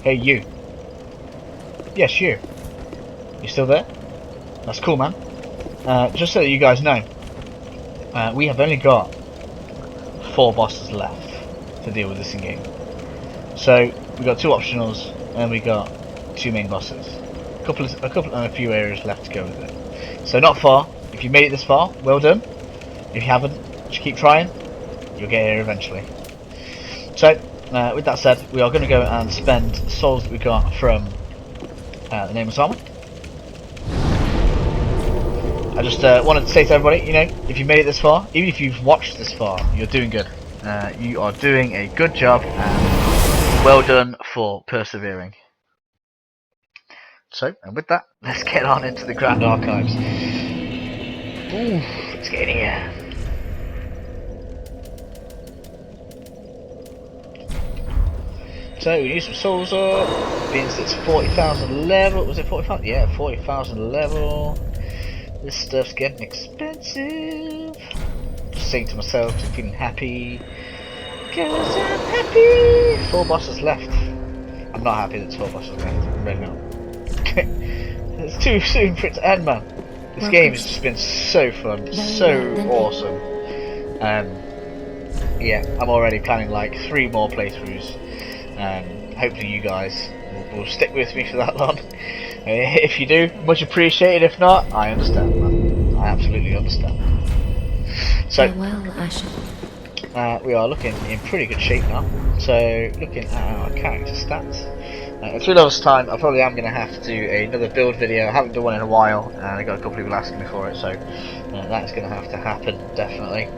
Hey you. Yes, you. You still there? That's cool, man. Just so that you guys know, we have only got 4 bosses left to deal with this in game. So we got 2 optionals, and we got 2 main bosses. A couple, and a few areas left to go with it. So not far. If you made it this far, well done. If you haven't, just keep trying. You'll get here eventually. So, with that said, we are going to go and spend the souls that we got from the Nameless Armor. I just wanted to say to everybody, you know, if you made it this far, even if you've watched this far, you're doing good. You are doing a good job, and well done for persevering. So, and with that, let's get on into the Grand Archives. Ooh, let's get in here. So we need some souls up. Being it's 40,000 level. Was it 40,000? Yeah, 40,000 level. This stuff's getting expensive. Just saying to myself, just feeling happy. Cause I'm happy. 4 bosses left. I'm not happy that there's 4 bosses left. I'm really not. It's too soon for it to end, man. This game has just been so fun, so awesome. Yeah, I'm already planning like 3 more playthroughs. Hopefully you guys will stick with me for that long. If you do, much appreciated. If not, I understand, man. I absolutely understand. So, we are looking in pretty good shape now. So, looking at our character stats. In 3 levels time, I probably am going to have to do another build video. I haven't done one in a while, and I got a couple of people asking me for it, so that's going to have to happen, definitely.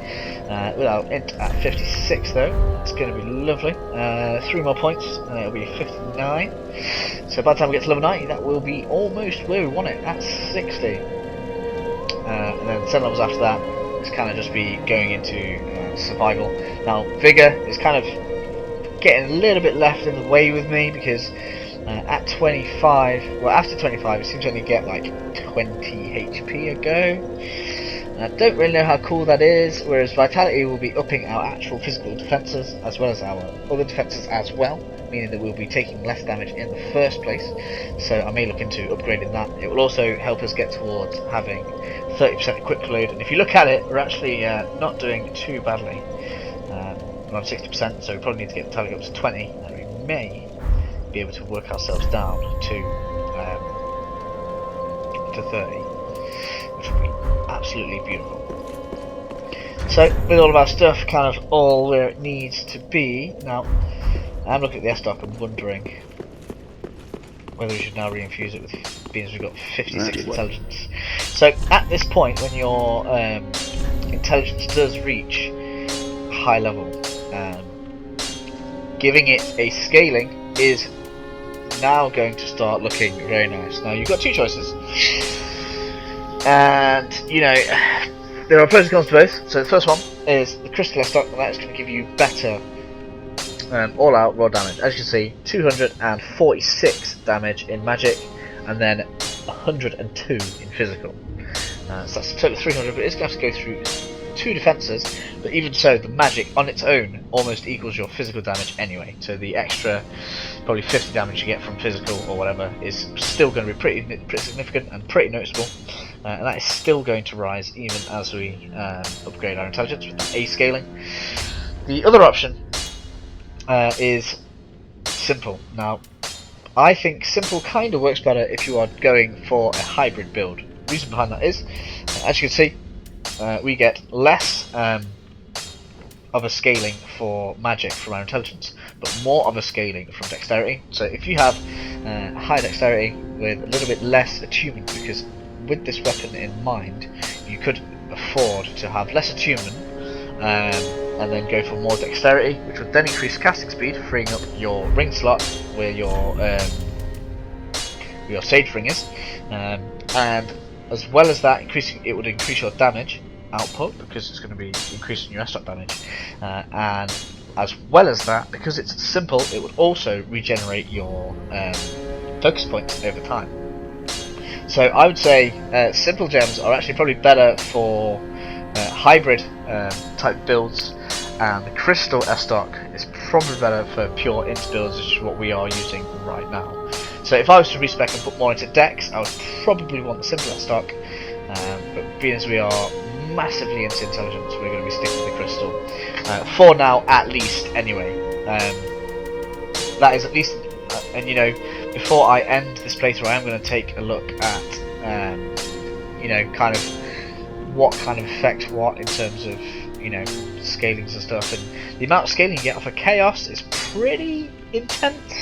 With our int at 56 though, it's going to be lovely. 3 more points, and it'll be 59. So by the time we get to level 90, that will be almost where we want it, at 60. And then 7 levels after that, it's kind of just be going into survival. Now, Vigor is kind of getting a little bit left in the way with me, because at 25, well after 25 it seems to only get like 20 HP a go. I don't really know how cool that is, whereas Vitality will be upping our actual physical defences as well as our other defences as well, meaning that we'll be taking less damage in the first place, so I may look into upgrading that. It will also help us get towards having 30% quick load, and if you look at it, we're actually not doing too badly. We're on 60%, so we probably need to get the target up to 20, and we may be able to work ourselves down to 30, which would be absolutely beautiful. So, with all of our stuff kind of all where it needs to be, now I'm looking at the S-Dock and wondering whether we should now reinfuse it with, being as we've got 56 intelligence. So, at this point, when your intelligence does reach high level, giving it a scaling is now going to start looking very nice. Now you've got 2 choices, and you know there are pros and cons to both. So the first one is the crystal S-Dock, and that is going to give you better all-out raw damage. As you can see, 246 damage in magic, and then 102 in physical. So that's a total of 300, but it's going to have to go through 2 defences, but even so, the magic on its own almost equals your physical damage anyway, so the extra probably 50 damage you get from physical or whatever is still going to be pretty significant and pretty noticeable, and that is still going to rise even as we upgrade our intelligence with that A scaling. The other option is simple. Now, I think simple kind of works better if you are going for a hybrid build. The reason behind that is, as you can see, we get less of a scaling for magic from our intelligence, but more of a scaling from dexterity. So if you have high dexterity with a little bit less attunement, because with this weapon in mind, you could afford to have less attunement and then go for more dexterity, which would then increase casting speed, freeing up your ring slot where your sage ring is, and as well as that, it would increase your damage output because it's going to be increasing your S-Dock damage, and as well as that, because it's simple, it would also regenerate your focus points over time. So I would say simple gems are actually probably better for hybrid type builds, and the crystal S-Dock is probably better for pure int builds, which is what we are using right now. So if I was to respec and put more into decks, I would probably want the simpler stock, but being as we are massively into intelligence, we're going to be sticking with the crystal. For now, at least, anyway. That is at least, and you know, before I end this playthrough, I am going to take a look at, you know, kind of what kind of effect what in terms of, you know, scalings and stuff, and the amount of scaling you get off of chaos is pretty intense.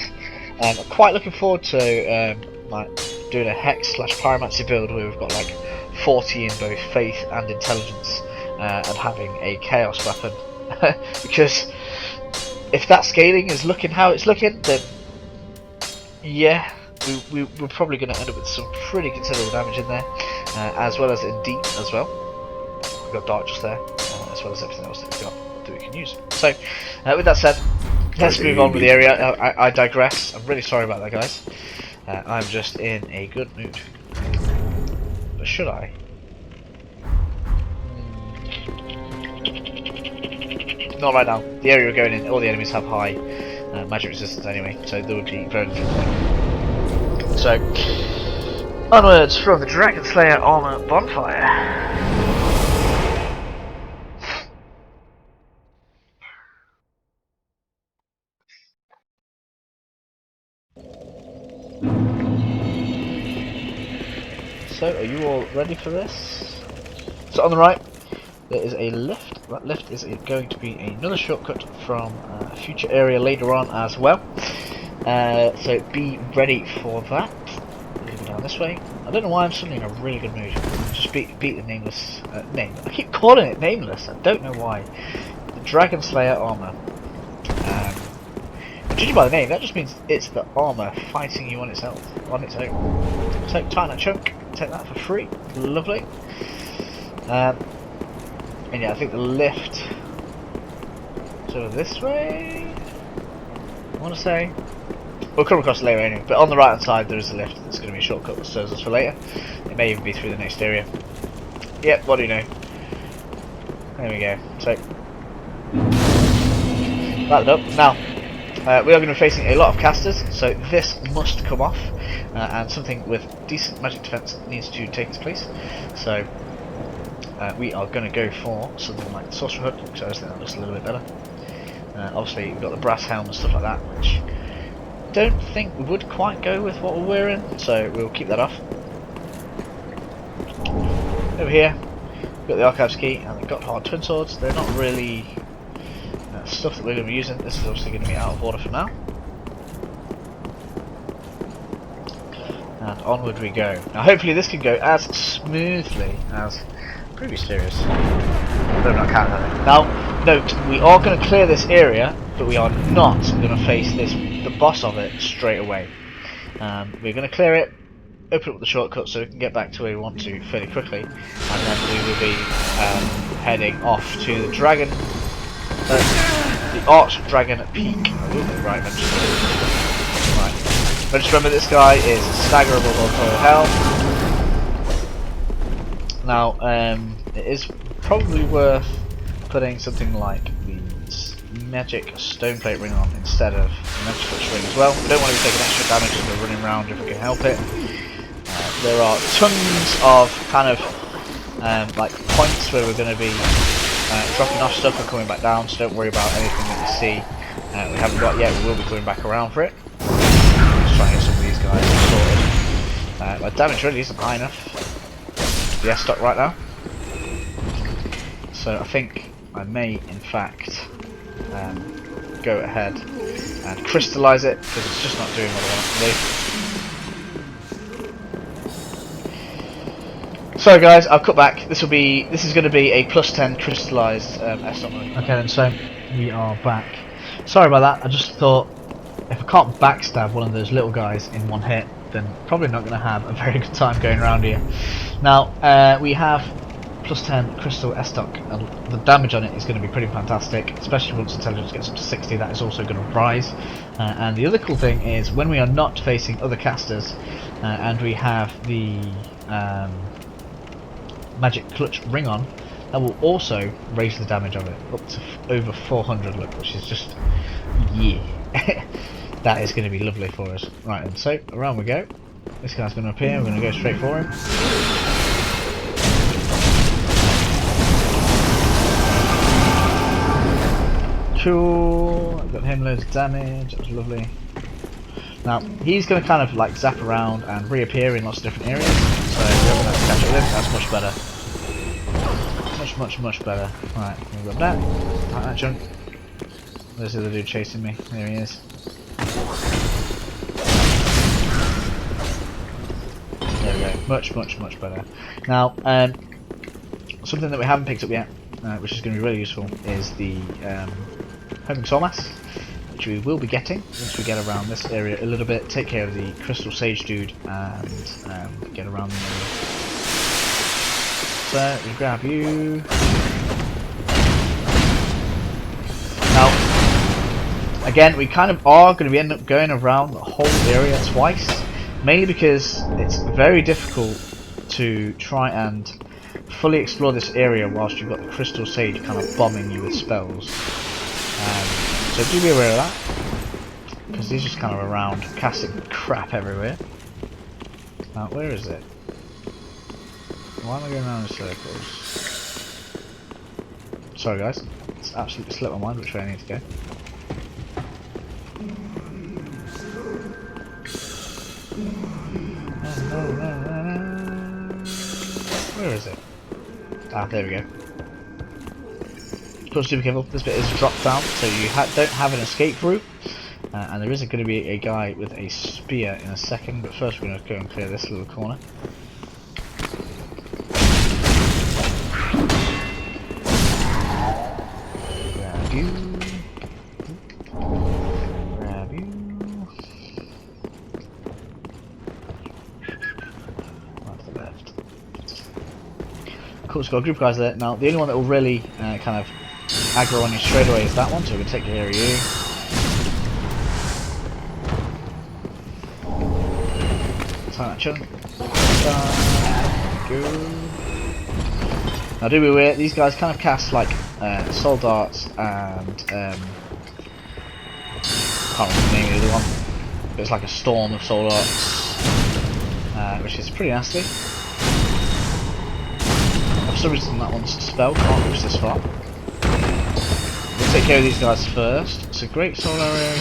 I'm quite looking forward to like doing a hex / pyromancy build where we've got like 40 in both faith and intelligence, and having a chaos weapon. Because if that scaling is looking how it's looking, then yeah, we're probably going to end up with some pretty considerable damage in there, as well as in deep as well. We've got dark just there, as well as everything else that we've got that we can use. So, with that said, let's move on with the area. I digress. I'm really sorry about that, guys. I'm just in a good mood. But should I? Not right now. The area we're going in, all the enemies have high magic resistance anyway, so there would be very little point. So, onwards from the Dragon Slayer armor bonfire. So, are you all ready for this? So on the right, there is a lift. That lift is going to be another shortcut from a future area later on as well. So be ready for that. We'll go down this way. I don't know why I'm suddenly in a really good mood. Just beat the nameless name. I keep calling it nameless. I don't know why. The Dragon Slayer armor. Judging by the name, that just means it's the armor fighting you on its own. So tighten that chunk. Take that for free. Lovely. And yeah, I think the lift is over this way, I want to say. We'll come across it later anyway, but on the right hand side there is a lift that's going to be a shortcut that serves us for later. It may even be through the next area. Yep, what do you know. There we go. So, wrap it up. Now, we are going to be facing a lot of casters, so this must come off, and something with decent magic defense needs to take its place. So, we are going to go for something like the Sorcerer hood, because I just think that looks a little bit better. Obviously, we've got the brass helm and stuff like that, which I don't think would quite go with what we're wearing, so we'll keep that off. Over here, we've got the Archives key and the Gotthard twin swords. They're not really stuff that we're going to be using. This is obviously going to be out of order for now. And onward we go. Now hopefully this can go as smoothly as previous series. Though not counting that. Now, note, we are going to clear this area, but we are not going to face the boss of it straight away. We're going to clear it, open up the shortcut so we can get back to where we want to fairly quickly, and then we will be heading off to the dragon, the Arch Dragon Peak. Right, but just remember, this guy is staggerable for hell. Now, it is probably worth putting something like the magic stoneplate ring on instead of the magic clutch ring as well. We don't want to be taking extra damage as we're running around if we can help it. There are tons of kind of like points where we're going to be dropping off stuff and coming back down, so don't worry about anything that you see we haven't got yet. We will be coming back around for it. Just trying to get some of these guys sorted. My damage really isn't high enough to be S-stock right now, so I think I may in fact go ahead and crystallise it, because it's just not doing what I want it to do. So guys, I've cut back. This is going to be a +10 crystallised S-stock mode. Okay then, so we are back. Sorry about that. I just thought, if I can't backstab one of those little guys in one hit, then probably not going to have a very good time going around here. Now, we have +10 crystal S-stock, and the damage on it is going to be pretty fantastic, especially once intelligence gets up to 60. That is also going to rise. And the other cool thing is, when we are not facing other casters, and we have the magic clutch ring on, that will also raise the damage of it up to over 400, look, which is just Yeah. That is going to be lovely for us. Right, and so around we go. This guy's going to appear, we're going to go straight for him. Cool, I've got him loads of damage, that was lovely. Now, he's going to kind of like zap around and reappear in lots of different areas, so we're going to have to catch up with him. That's much better. Much better. Right, we've got that. Right, that chunk. There's the other dude chasing me. There he is. There we go. Much better. Now, something that we haven't picked up yet, which is going to be really useful, is the homing soul mass, which we will be getting once we get around this area a little bit. Take care of the crystal sage dude and get around the area. So we grab you. Now, again, we kind of are going to end up going around the whole area twice, mainly because it's very difficult to try and fully explore this area whilst you've got the crystal sage kind of bombing you with spells. So do be aware of that, because he's just kind of around casting crap everywhere. Now, where is it? Why am I going around in circles? Sorry guys, it's absolutely slipped my mind which way I need to go. Where is it? Ah, there we go. Of course, do be careful, this bit is dropped down, so you don't have an escape route. And there is going to be a guy with a spear in a second, but first we're going to go and clear this little corner. Grab you. Grab you. Right to the left. Cool, so got a group of guys there. Now, the only one that will really kind of aggro on you straight away is that one, so we're going to take care of you. That chunk. Now do be aware, these guys kind of cast like soul darts and can't remember the name of the other one, but it's like a storm of soul darts, which is pretty nasty. For some reason that one's spell can't reach this far. We'll take care of these guys first. It's a great soul arrow,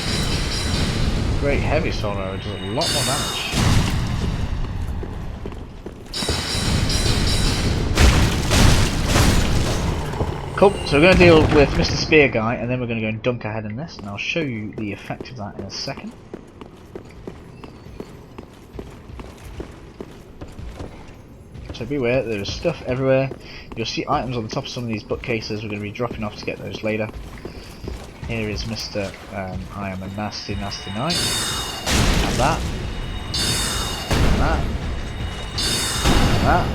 great heavy soul arrow, does a lot more damage. Cool, so we're going to deal with Mr. Spear Guy, and then we're going to go and dunk ahead in this, and I'll show you the effect of that in a second. So beware, there's stuff everywhere. You'll see items on the top of some of these bookcases. We're going to be dropping off to get those later. Here is Mr. I am a nasty knight. And that. And that. And that.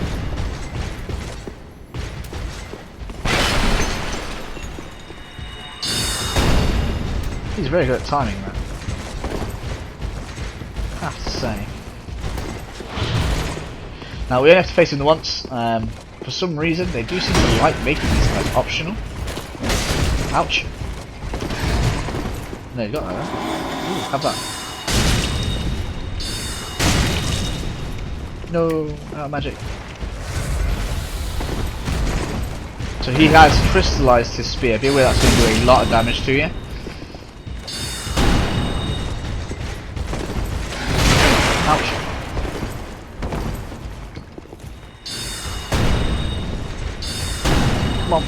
He's very good at timing that, I have to say. Now we only have to face him once. For some reason they do seem to like making these guys optional. Ouch. No, you got that. Ooh, have that. No, magic. So he has crystallized his spear. Be aware that's going to do a lot of damage to you. Ouch. Come on.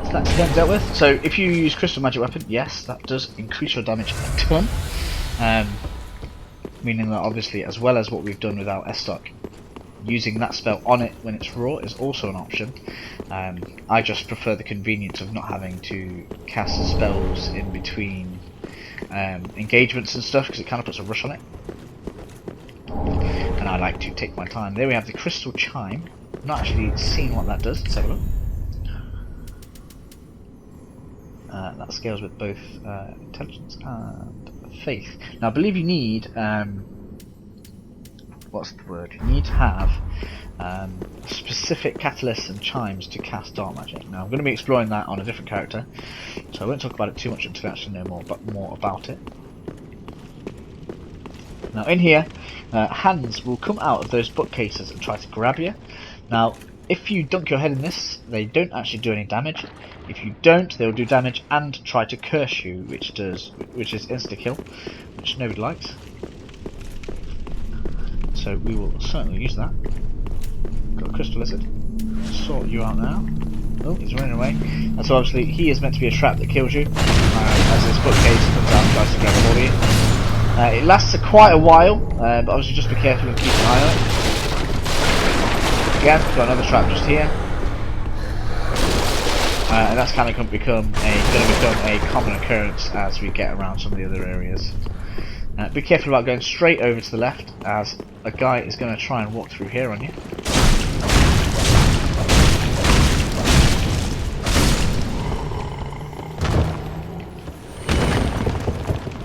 So that's them dealt with. So if you use crystal magic weapon, yes, that does increase your damage a ton. Meaning that obviously, as well as what we've done with our S-Stock, using that spell on it when it's raw is also an option. I just prefer the convenience of not having to cast spells in between engagements and stuff, because it kind of puts a rush on it. And I like to take my time. There we have the crystal chime. I've not actually seen what that does. Let's have a look. That scales with both intelligence and faith. Now I believe you need what's the word? You need to have specific catalysts and chimes to cast dark magic. Now I'm going to be exploring that on a different character, so I won't talk about it too much until I actually know more about it. Now in here, hands will come out of those bookcases and try to grab you. Now if you dunk your head in this, they don't actually do any damage. If you don't, they'll do damage and try to curse you, which is insta-kill, which nobody likes. So we will certainly use that. Got a crystal lizard. Sort you out now. Oh, he's running away. And so obviously he is meant to be a trap that kills you, as this bookcase comes out and tries to grab a hold of you. It lasts quite a while, but obviously just be careful and keep an eye on it. Again, got another trap just here. And that's kind of going to become a common occurrence as we get around some of the other areas. Be careful about going straight over to the left, as a guy is going to try and walk through here on you.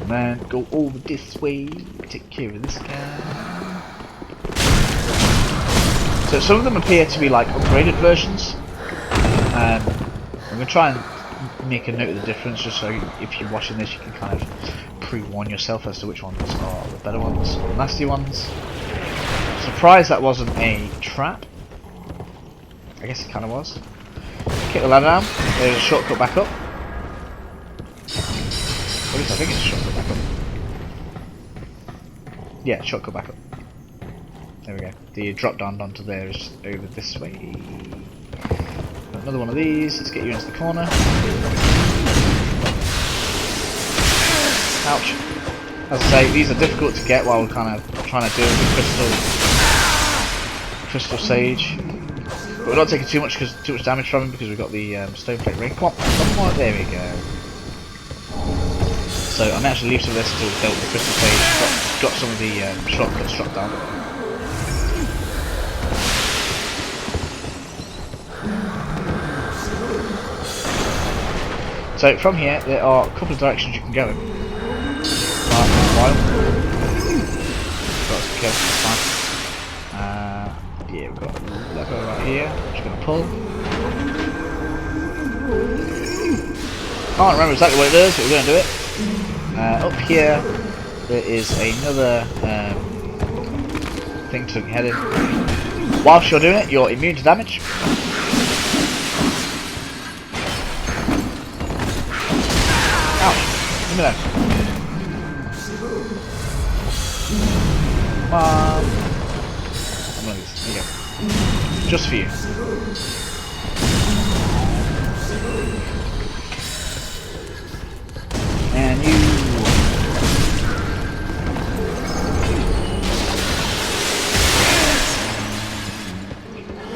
And then go over this way, take care of this guy. So some of them appear to be like upgraded versions. I'm going to try and make a note of the difference, just so if you're watching this you can kind of pre-warn yourself as to which ones are the better ones or the nasty ones. Surprised that wasn't a trap. I guess it kind of was. Kick the ladder down. There's a shortcut back up. At least I think it's a shortcut back up. Yeah, shortcut back up. There we go. The drop down onto there is over this way. Got another one of these. Let's get you into the corner. Ouch. As I say, these are difficult to get while we're kind of trying to deal with the crystal sage. But we're not taking too much damage from him because we've got the stone plate ring. Come on, there we go. So I may actually leave some of this until we've dealt with the crystal sage. Got some of the shortcuts dropped down. So from here, there are a couple of directions you can go in. Okay, that's fine. Yeah, we've got a lever right here, which we're going to pull. Can't remember exactly what it is, but we're going to do it. Up here, there is another thing to head in. Whilst you're doing it, you're immune to damage. Ouch! Give me that. There you go. Just for you. And you.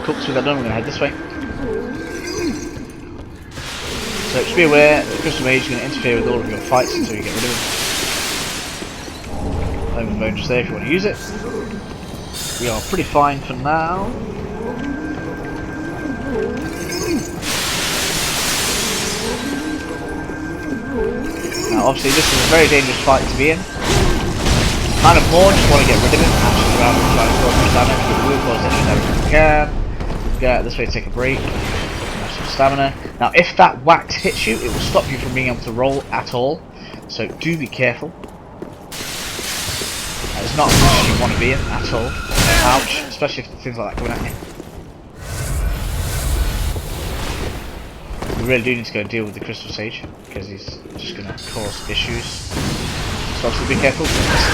Cool, so we got done, we're going to head this way. So just be aware that the Crystal Mage is going to interfere with all of your fights until you get rid of him. Home mode just there if you want to use it. We are pretty fine for now. Now obviously this is a very dangerous fight to be in. Kind of more just want to get rid of it, actually rather than trying to cause much damage, but we will cause any damage if we can. Get out this way, take a break. Have some stamina. Now if that wax hits you, it will stop you from being able to roll at all. So do be careful. It's not a position you want to be in at all. Ouch, especially if things like that coming at you. We really do need to go and deal with the Crystal Sage, because he's just going to cause issues. So obviously be careful.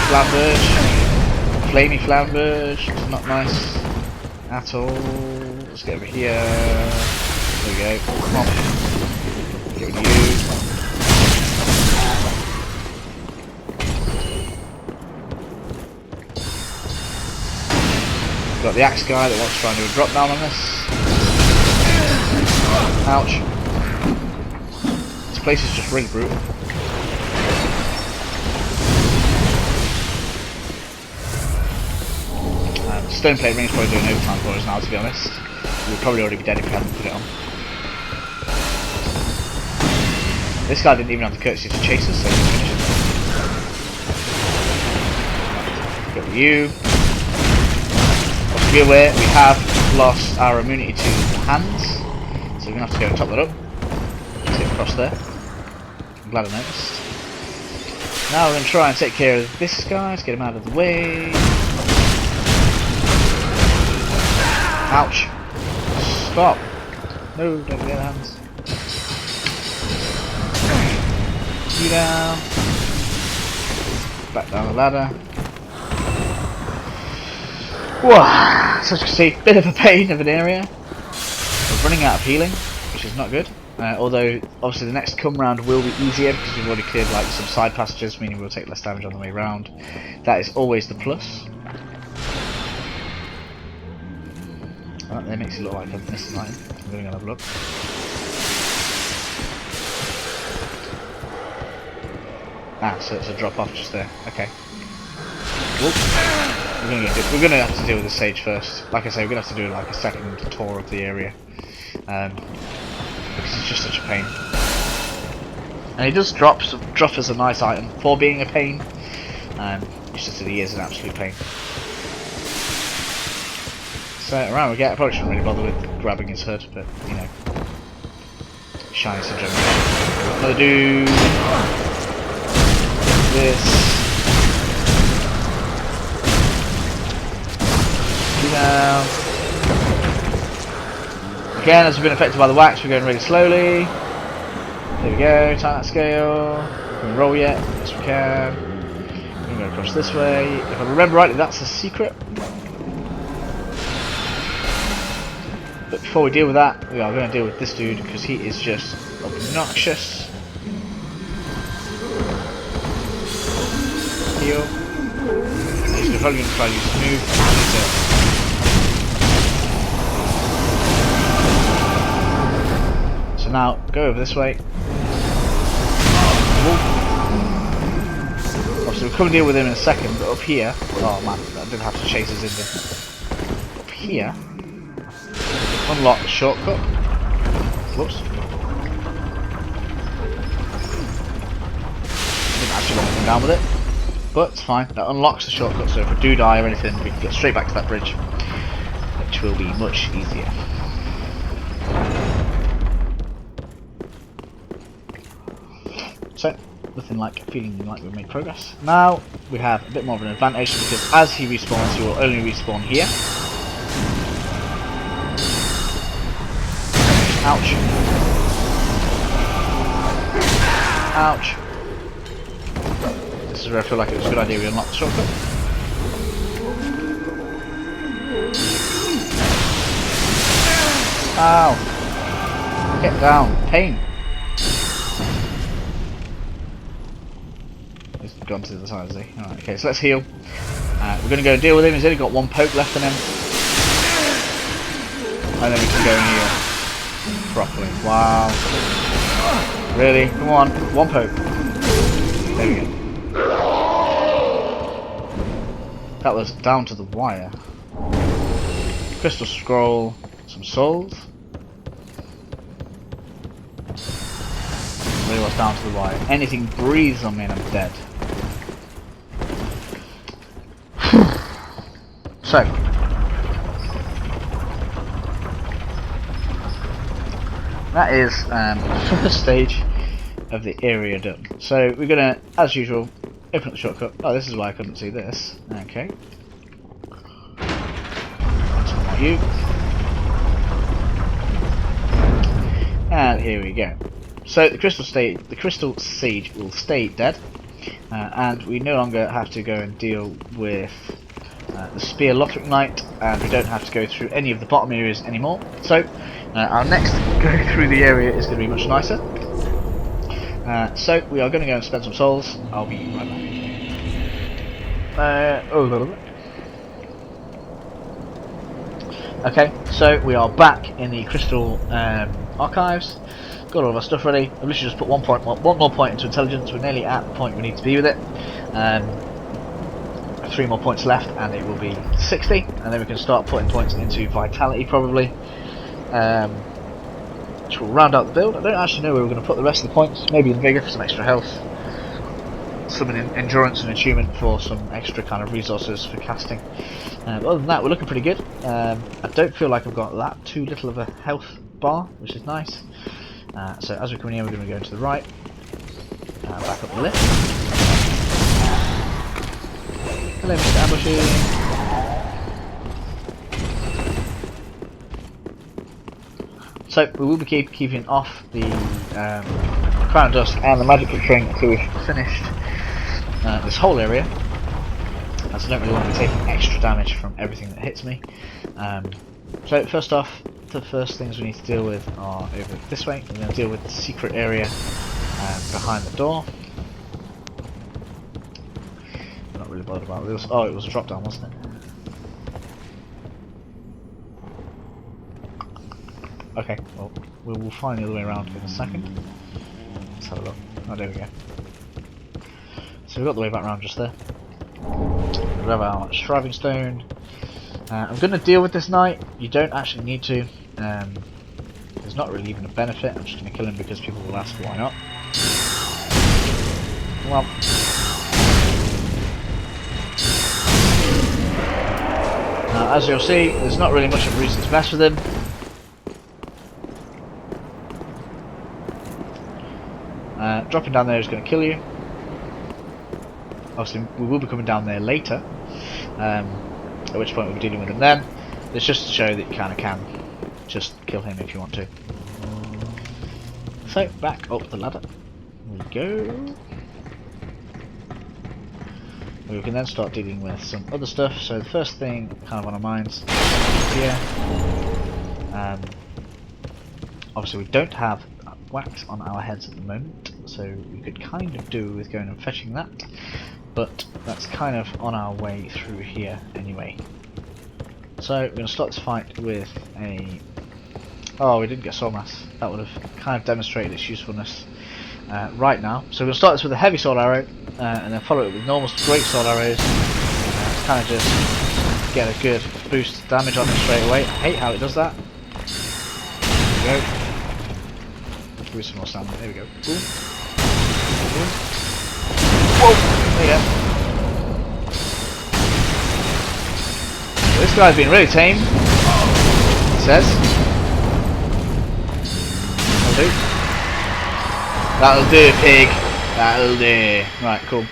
Flamberge. Flamey Flamberge. It's not nice at all. Let's get over here. There we go. Come on. Get rid of you. Got the axe guy that wants to try and do a drop down on this. Ouch. This place is just really brutal. Stone plate ring is probably doing overtime for us now, to be honest. We'd probably already be dead if we hadn't put it on. This guy didn't even have the courtesy to chase us, so we can finish it. Go with you. Be aware, we have lost our immunity to hands, so we're going to have to go and top that up. Let's get across there. I'm glad I noticed. Now we're going to try and take care of this guy, let's get him out of the way. Ouch. Stop. No, don't get the hands. You down. Back down the ladder. Whoa, so as you can see, bit of a pain of an area. We're running out of healing, which is not good. Although, obviously the next come round will be easier because we've already cleared like some side passages, meaning we'll take less damage on the way round. That is always the plus. That makes it look like I've missed something. I'm going to have a look. Ah, so it's a drop off just there. Okay. Whoop. We're going to have to deal with the sage first. Like I say, we're going to have to do like a second tour of the area. Because it's just such a pain. And it does drop as a nice item for being a pain. It's just that he is an absolute pain. So, around we get, I probably shouldn't really bother with grabbing his hood, but, you know. Shiny syndrome. Another dude. This. Down. Again, as we've been affected by the wax, we're going really slowly. There we go, time that scale. We can roll yet, yes we can. We're going to go across this way. If I remember rightly, that's a secret. But before we deal with that, we are going to deal with this dude because he is just obnoxious. Heal. He's probably going to try to use his move. So now, go over this way. Obviously, we'll come and deal with him in a second, but up here. Oh man, I did have to chase us in there. Up here. Unlock the shortcut. Whoops. Didn't actually want to come down with it. But it's fine. That unlocks the shortcut, so if we do die or anything, we can get straight back to that bridge. Which will be much easier. So, nothing like feeling like we've made progress. Now, we have a bit more of an advantage because as he respawns, he will only respawn here. Ouch. Ouch. This is where I feel like it was a good idea we unlocked the shortcut. Ow. Get down. Pain. He's gone to the side, is he? Alright, okay, so let's heal. We're going to go and deal with him. He's only got one poke left in him. And then we can go and heal. Properly. Wow. Really? Come on. One poke. There we go. That was down to the wire. Crystal scroll. Some souls. Really was down to the wire. Anything breathes on me and I'm dead. So. That is the first stage of the area done. So we're gonna, as usual, open up the shortcut. Oh, this is why I couldn't see this. Okay. Not you. And here we go. So the crystal sage will stay dead, and we no longer have to go and deal with the spear Lothric Knight, and we don't have to go through any of the bottom areas anymore. So our next go through the area is going to be much nicer. So we are going to go and spend some souls. I'll be right back. Okay, so we are back in the crystal archives. Got all of our stuff ready. I've literally just put one more point into intelligence. We're nearly at the point we need to be with it. 3 more points left, and it will be 60, and then we can start putting points into vitality probably. Which will round out the build. I don't actually know where we're going to put the rest of the points. Maybe in Vigor for some extra health. summon endurance and attunement for some extra kind of resources for casting. Other than that, we're looking pretty good. I don't feel like I've got that too little of a health bar, which is nice. So as we come in here, we're going to go to the right, back up the lift. Hello, Mr. Ambushy. So we will be keeping off the crown of dust and the magic ring until we've finished this whole area, as I don't really want to be taking extra damage from everything that hits me. So first off, the first things we need to deal with are over this way. We're going to deal with the secret area behind the door. I'm not really bothered about this. Oh, it was a drop down, wasn't it? Okay, well, we'll find the other way around in a second. Let's have a look. Oh, there we go. So we've got the way back around just there. We have our Shriving Stone. I'm going to deal with this knight. You don't actually need to. There's not really even a benefit. I'm just going to kill him because people will ask why not. Well. Now, as you'll see, there's not really much of a reason to mess with him. Dropping down there is going to kill you. Obviously, we will be coming down there later, at which point we'll be dealing with him then. It's just to show that you kind of can just kill him if you want to. So, back up the ladder we go. We can then start dealing with some other stuff. So the first thing kind of on our minds is here. Obviously we don't have wax on our heads at the moment, so we could kind of do with going and fetching that, but that's kind of on our way through here anyway. So we're going to start this fight with a... Oh, we didn't get soul mass. That would have kind of demonstrated its usefulness right now. So we're going to start this with a heavy sword arrow, and then follow it with normal great sword arrows. Kind of just get a good boost of damage on it straight away. I hate how it does that. There we go. Give me some more stamina. There we go. Boom. Boom. Whoa! There you go. So this guy's been really tame. It says. That'll do. That'll do, pig. That'll do. Right, cool.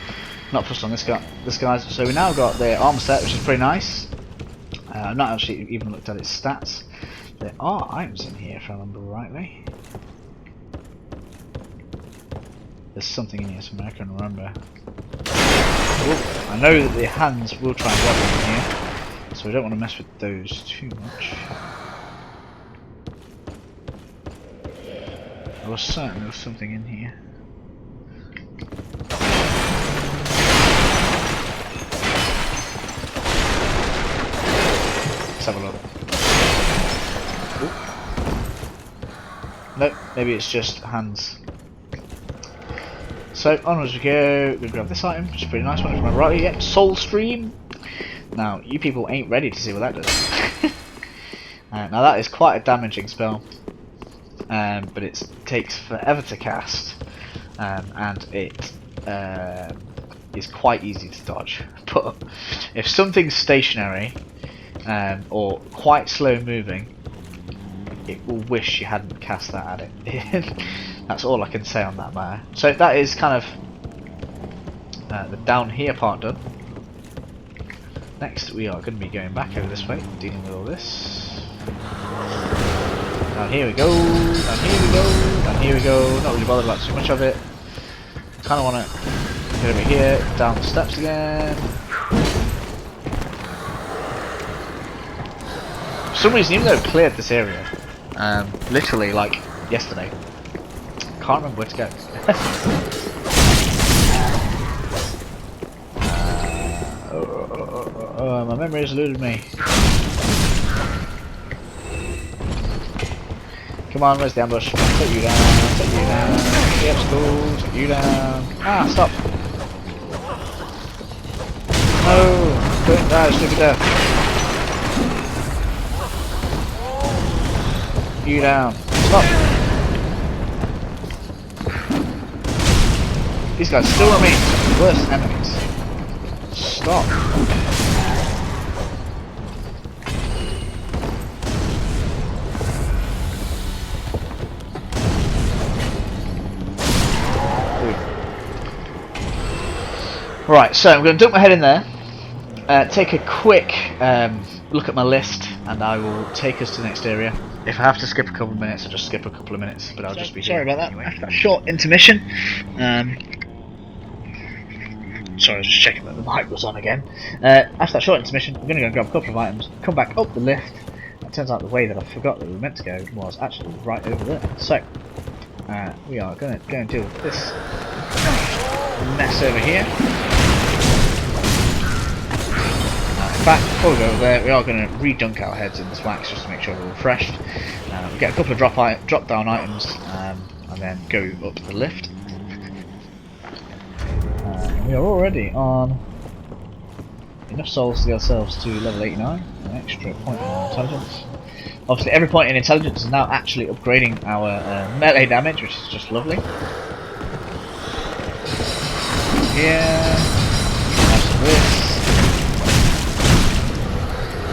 Not fussed on this guys. So we now got the armor set, which is pretty nice. I've not actually even looked at its stats. There are items in here, if I remember rightly. There's something in here somewhere, I can remember. Oh, I know that the hands will try and level in here, so we don't want to mess with those too much. I was certain there was something in here. Let's have a look. Ooh. Nope, maybe it's just hands. So onwards we go. We'll grab this item, which is a pretty nice one. If I remember rightly, yep, Soul Stream. Now you people ain't ready to see what that does. Now that is quite a damaging spell, but it takes forever to cast, and it is quite easy to dodge. But if something's stationary or quite slow moving, it will wish you hadn't cast that at it. That's all I can say on that matter. So that is kind of the down here part done. Next we are going to be going back over this way, dealing with all this. Down here we go, down here we go, down here we go. Not really bothered about too much of it. Kind of want to get over here, down the steps again. For some reason, even though I've cleared this area, literally like yesterday, can't remember where to go. My memory has eluded me. Come on, where's the ambush? Take you down, take you down. Yep, school, take you down. Ah, stop! No! Don't die, stupid death. You down. Stop! These guys still remain worst enemies. Stop. Right, so I'm going to dunk my head in there, take a quick look at my list, and I will take us to the next area. If I have to skip a couple of minutes, I'll just skip a couple of minutes, but I'll just be here. Sorry about that. Anyway. After that short intermission, sorry, I was just checking that the mic was on again. After that short intermission, I'm going to go and grab a couple of items, come back up the lift. It turns out the way that I forgot that we were meant to go was actually right over there. So, we are going to go and deal with this mess over here. In fact, before we go over there, we are going to re-dunk our heads in this wax just to make sure we're refreshed. We'll get a couple of drop down items and then go up the lift. We are already on enough souls to get ourselves to level 89, an extra point in our intelligence. Obviously every point in intelligence is now actually upgrading our melee damage, which is just lovely. Here, have some of this.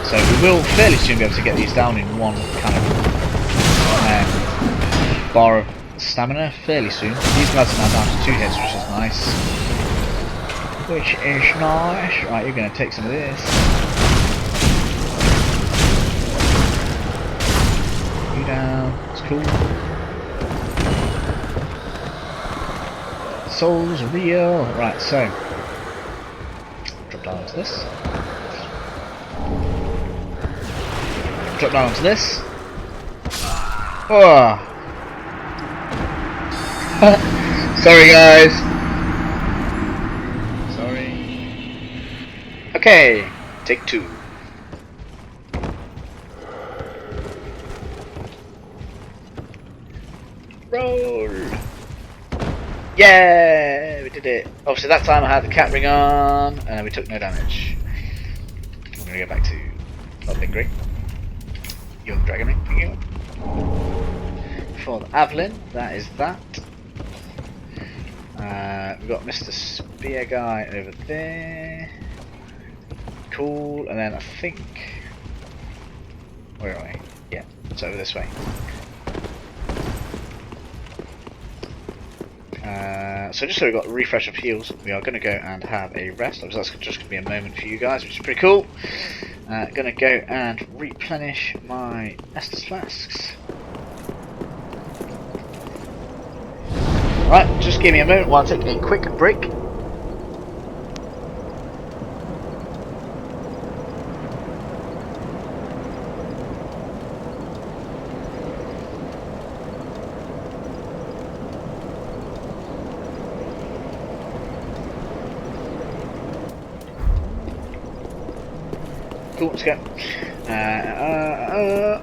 So we will fairly soon be able to get these down in one kind of bar of stamina fairly soon. These guys are now down to 2 hits, which is nice. Right, you're going to take some of this. You down. It's cool. Souls are real. Right, so drop down onto this. Drop down onto this. Oh. Sorry guys. Sorry. Okay, take 2. Roll. Yeah, we did it. Obviously that time I had the cat ring on and we took no damage. I'm gonna go back to not being great. Young dragon ring. For the Avalyn, that is that. We've got Mr. Spear guy over there. Cool, and then I think, where are we? Yeah, it's over this way. So just so we've got a refresh of heals, we are going to go and have a rest. Obviously that's just going to be a moment for you guys, which is pretty cool. Going to go and replenish my Estus flasks. Right, just give me a moment while I take a quick break. Cool, let's go.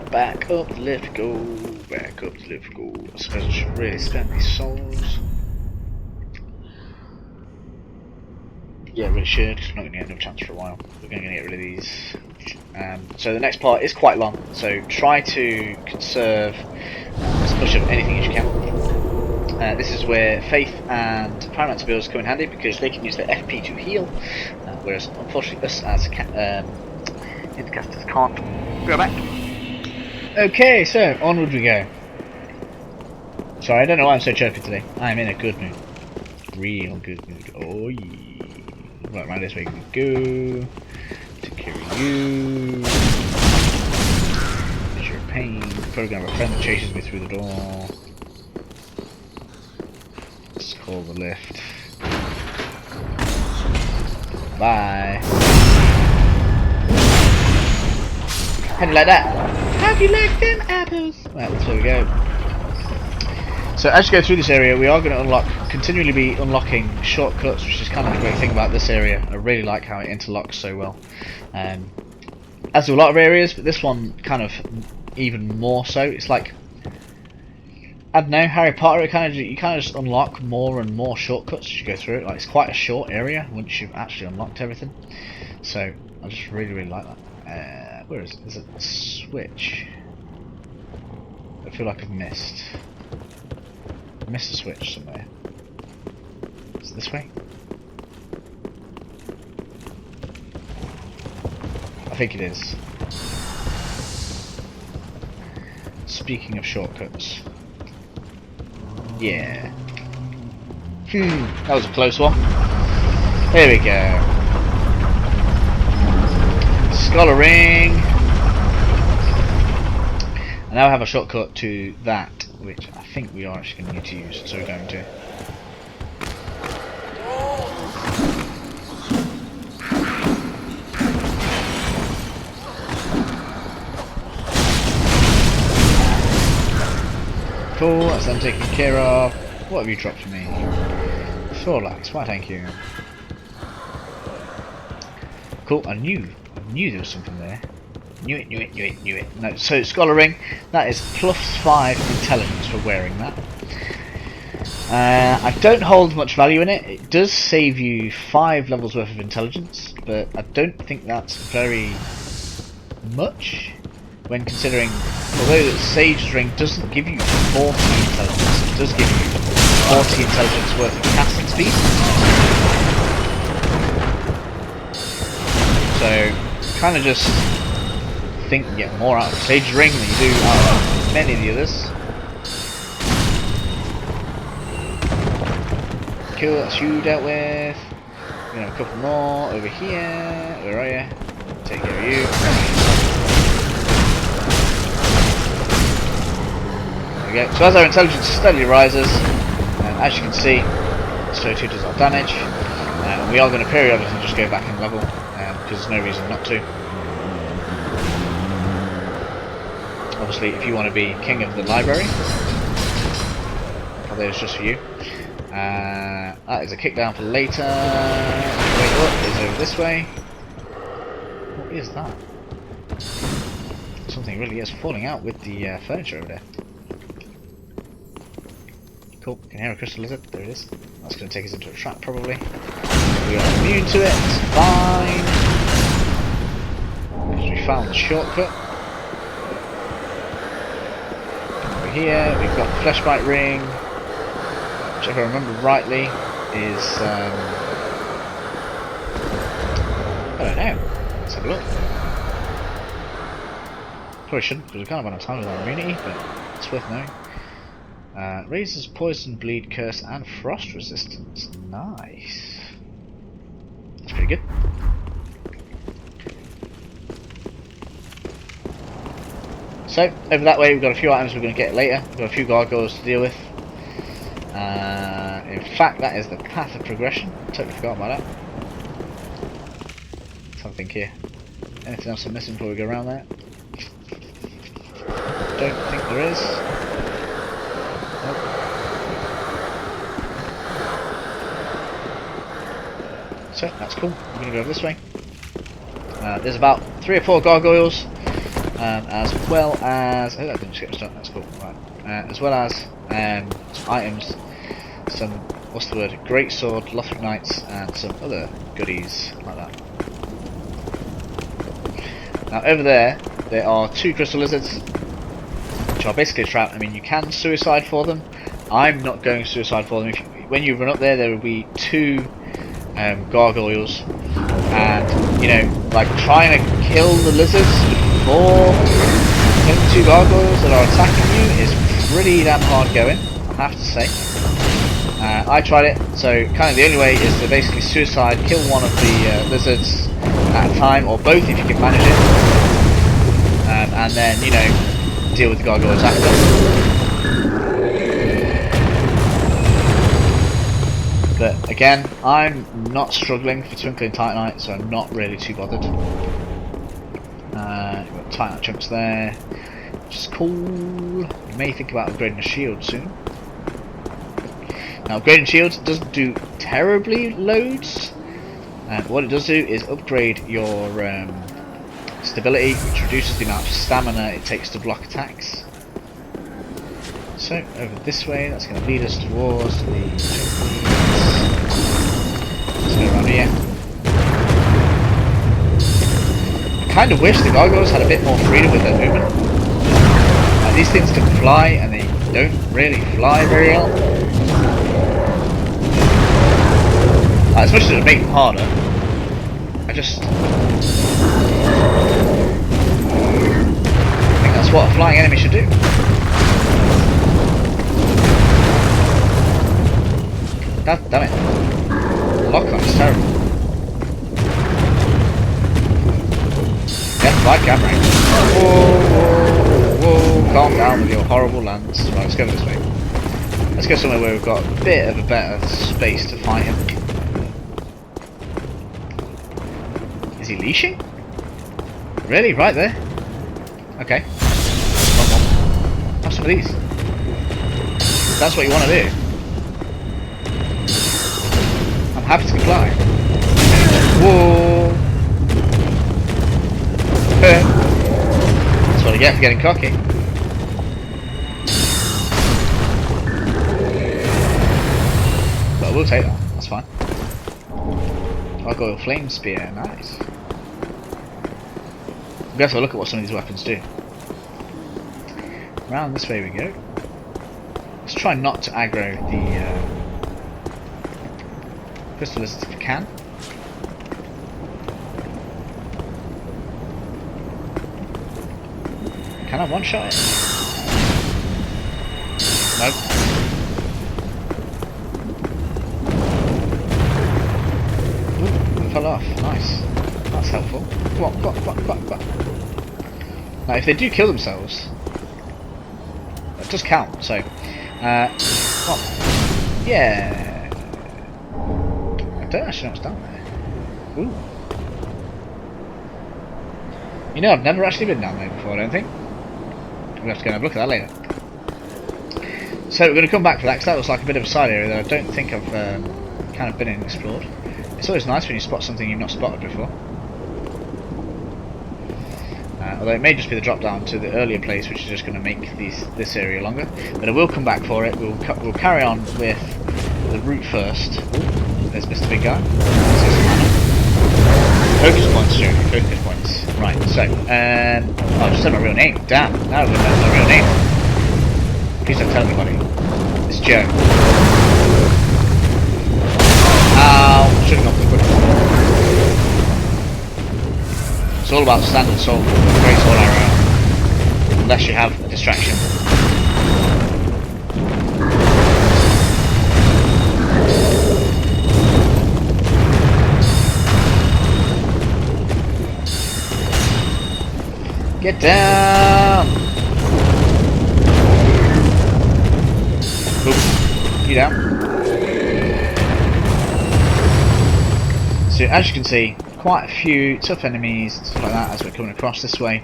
Back up the lift, go. Back up the lift, go. I suppose I should really spend these souls. Yeah, really should, because we're not going to get no chance for a while. We're going to get rid of these. So the next part is quite long, so try to conserve as much of anything as you can. This is where Faith and Pyromancer builds come in handy, because they can use their FP to heal, whereas unfortunately us as Intercasters can't. Go back. Okay, so onward we go. Sorry, I don't know why I'm so chirpy today. I'm in a good mood. Real good mood. Oh yeah. Right, around this way we go. Take care of you. It's your pain. Probably gonna have a friend that chases me through the door. Let's call the lift. Bye. How do you like that? How do you like them apples? Right, that's where we go. So as you go through this area, we are going to continually be unlocking shortcuts, which is kind of the great thing about this area. I really like how it interlocks so well. As do a lot of areas, but this one kind of even more so. It's like, I don't know, Harry Potter. You kind of just unlock more and more shortcuts as you go through it. Like, it's quite a short area once you've actually unlocked everything. So I just really like that. Where is it? Is it a switch? I feel like I've missed. I missed a switch somewhere. Is it this way? I think it is. Speaking of shortcuts. Yeah. That was a close one. There we go. Scholar ring. I now have a shortcut to that, which I think we are actually going to need to use, so we're going to. Cool, that's them taken care of. What have you dropped for me? Thorlax, why thank you. Cool, I knew there was something there. Knew it. No, so Scholar Ring, that is +5 intelligence for wearing that. I don't hold much value in it. It does save you 5 levels worth of intelligence, but I don't think that's very much when considering, although the Sage's Ring doesn't give you 40 intelligence, it does give you 40 intelligence worth of casting speed. So, kind of just think you get more out of Sage's Ring than you do out of many of the others. Cool, that's you dealt with. We have a couple more over here. Where are you? Take care of you. There we go. So as our intelligence steadily rises, as you can see, so too does our damage. We are going to periodically just go back and level, because there's no reason not to. Obviously, if you want to be king of the library, there's just for you. That is a kick down for later. The way up is over this way. What is that? Something really is falling out with the furniture over there. Cool, can hear a crystal lizard. There it is. That's going to take us into a trap probably. We are immune to it. It's fine. Because we found the shortcut. Over here we've got the fleshbite ring, which if I remember rightly is I don't know. Let's have a look. Probably shouldn't, because we kind of run out of time with our immunity, but it's worth knowing. Raises poison, bleed, curse, and frost resistance. Nice. That's pretty good. So, over that way we've got a few items we're going to get later. We've got a few gargoyles to deal with. In fact, that is the path of progression. Totally forgot about that. Let's have a think here. Anything else I'm missing before we go around there? Don't think there is. Nope. So, that's cool. We're going to go over this way. There's about 3 or 4 gargoyles. As well as... oh, I didn't skip stuff, that's cool. Right. As well as some items, some, what's the word, greatsword, Lothric knights, and some other goodies like that. Now over there are 2 crystal lizards, which are basically a trap. I mean, you can suicide for them. I'm not going suicide for them. When you run up there, there will be 2 gargoyles, and you know, like trying to kill the lizards before killing 2 gargoyles that are attacking you is pretty damn hard going, I have to say. I tried it, so kind of the only way is to basically suicide, kill one of the lizards at a time, or both if you can manage it, and then, you know, deal with the gargoyles after. But again, I'm not struggling for Twinkling Titanite, so I'm not really too bothered. We've got Titanite chunks there, which is cool. You may think about upgrading a shield soon. Now, upgrading shields doesn't do terribly loads. What it does do is upgrade your stability, which reduces the amount of stamina it takes to block attacks. So, over this way, that's going to lead us towards the... let's go around here. I kind of wish the gargoyles had a bit more freedom with their movement. These things can fly, and they don't really fly very well. As much as it would make them harder, I just... what a flying enemy should do. God damn it. The lock-on is terrible. Get right camera. Whoa, whoa, whoa. Calm down with your horrible lands. Right, let's go this way. Let's go somewhere where we've got a bit of a better space to fight him. Is he leashing? Really? Right there? Okay. One more. Have some of these. If that's what you want to do. I'm happy to comply. Whoa! That's what I get for getting cocky. But we'll take that. That's fine. Gargoyle flame spear. Nice. We have to look at what some of these weapons do. Round this way we go. Let's try not to aggro the crystal lizards if we can. Can I one-shot it? Nope. Ooh, it fell off. Nice. That's helpful. Come on, come on, come on, come on, come on. Now, if they do kill themselves, that does count. So, well, yeah. I don't actually know what's down there. Ooh. You know, I've never actually been down there before, I don't think. We'll have to go and have a look at that later. So we're going to come back for that, because that was like a bit of a side area that I don't think I've kind of been in and explored. It's always nice when you spot something you've not spotted before. Although it may just be the drop down to the earlier place, which is just going to make this area longer. But I will come back for it. We'll carry on with the route first. Ooh, there's Mr. Big Guy. Focus points, sure. Focus points. Right, so, oh, I just said my real name. Damn, now I remember my real name. Please don't tell anybody. It's Joe. Ow, should have gone for the quick one. It's all about standard sword, great sword arrow. Unless you have a distraction. Get down! Oop. You down? So as you can see, quite a few tough enemies, stuff like that, as we're coming across this way,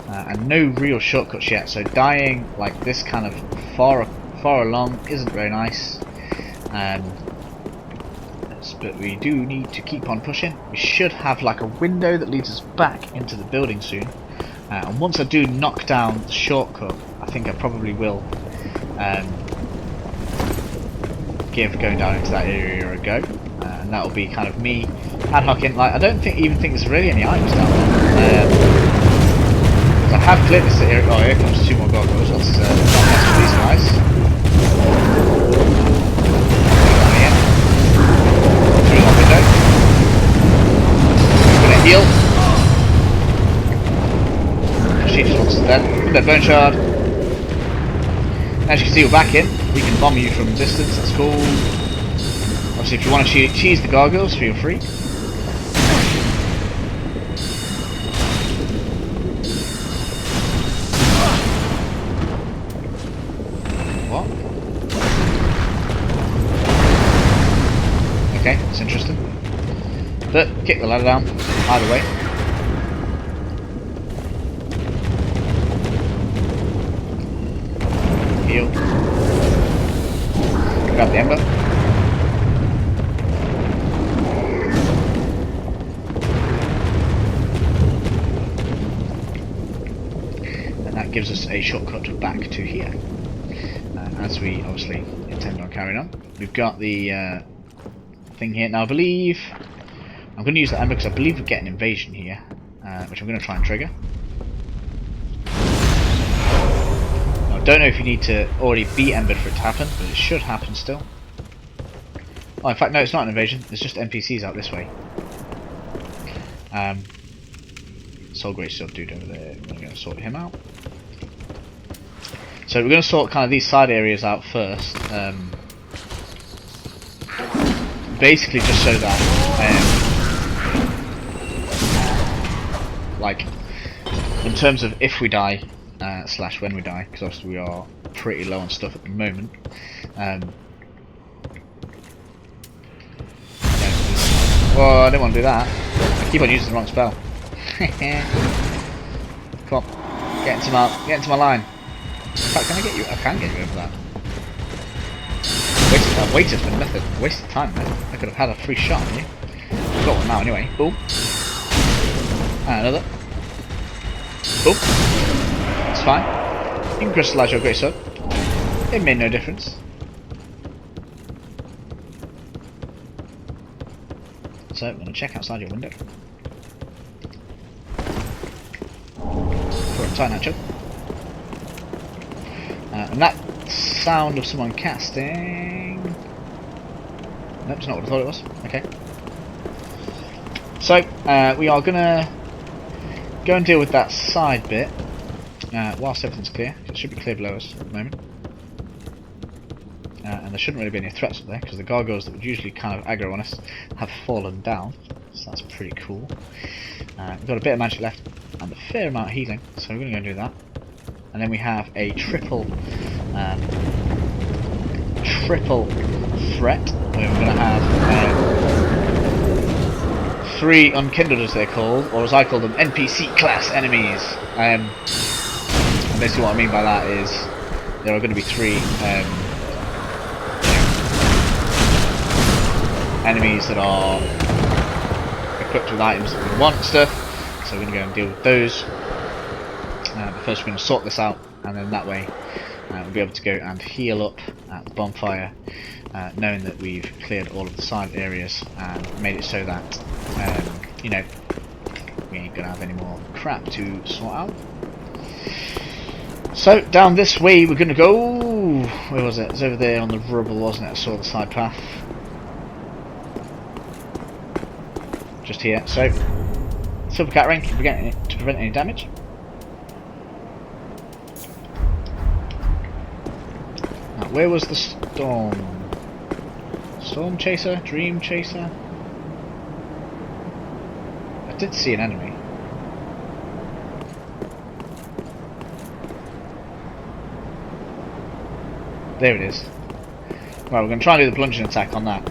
and no real shortcuts yet. So dying like this kind of far along isn't very nice. But we do need to keep on pushing. We should have like a window that leads us back into the building soon. And once I do knock down the shortcut, I think I probably will give going down into that area a go, and that will be kind of me ad hocing. Like, I don't even think there's really any items down there. Because I have cleared this area. Oh, here comes 2 more gargoyles. Let's not mess with these guys. Through one window. Gonna heal. She just wants to then. Good bone shard. As you can see, we're back in. We can bomb you from distance, that's cool. Obviously, if you want to cheese the gargoyles, feel free. What? Okay, that's interesting. But kick the ladder down, either way. Heal. Grab the ember. And that gives us a shortcut back to here. As we obviously intend on carrying on. We've got the thing here. Now I believe I'm going to use that ember because I believe we get an invasion here, which I'm going to try and trigger. Don't know if you need to already be embered for it to happen, but it should happen still. Oh, in fact, no, it's not an invasion. There's just NPCs out this way. Soul Great Stuff dude over there. We're going to sort him out. So we're going to sort kind of these side areas out first. Basically just so that, like, in terms of if we die, slash when we die, because obviously we are pretty low on stuff at the moment. Oh, I didn't want to do that. I keep on using the wrong spell. Come on, get into my line. In fact, can I get you? I can get you over that. I've waited for nothing. Wasted time there. I could have had a free shot on you. I've got one now anyway. Boom. And another. Boom. It's fine. You can crystallise your great sword. It made no difference. So I'm going to check outside your window. For a tiny chug. And that sound of someone casting. Nope, it's not what I thought it was. Okay. So we are gonna go and deal with that side bit whilst everything's clear. It should be clear below us at the moment. And there shouldn't really be any threats up there because the gargoyles that would usually kind of aggro on us have fallen down. So that's pretty cool. We've got a bit of magic left and a fair amount of healing, so we're going to go and do that. And then we have a triple threat where we're going to have 3 unkindled as they're called, or as I call them, NPC class enemies. And basically what I mean by that is there are going to be 3 enemies that are equipped with items that we want and stuff, so we're going to go and deal with those. But first we're going to sort this out, and then that way we'll be able to go and heal up at the bonfire, knowing that we've cleared all of the side areas and made it so that you know, we ain't going to have any more crap to sort out. So down this way we're going to go. Where was it? It was over there on the rubble, wasn't it? I saw the side path. Just here. So silver cat ring to prevent any damage. Now, where was the storm? Storm chaser? Dream chaser? I did see an enemy. There it is. Right, we're going to try and do the plunging attack on that.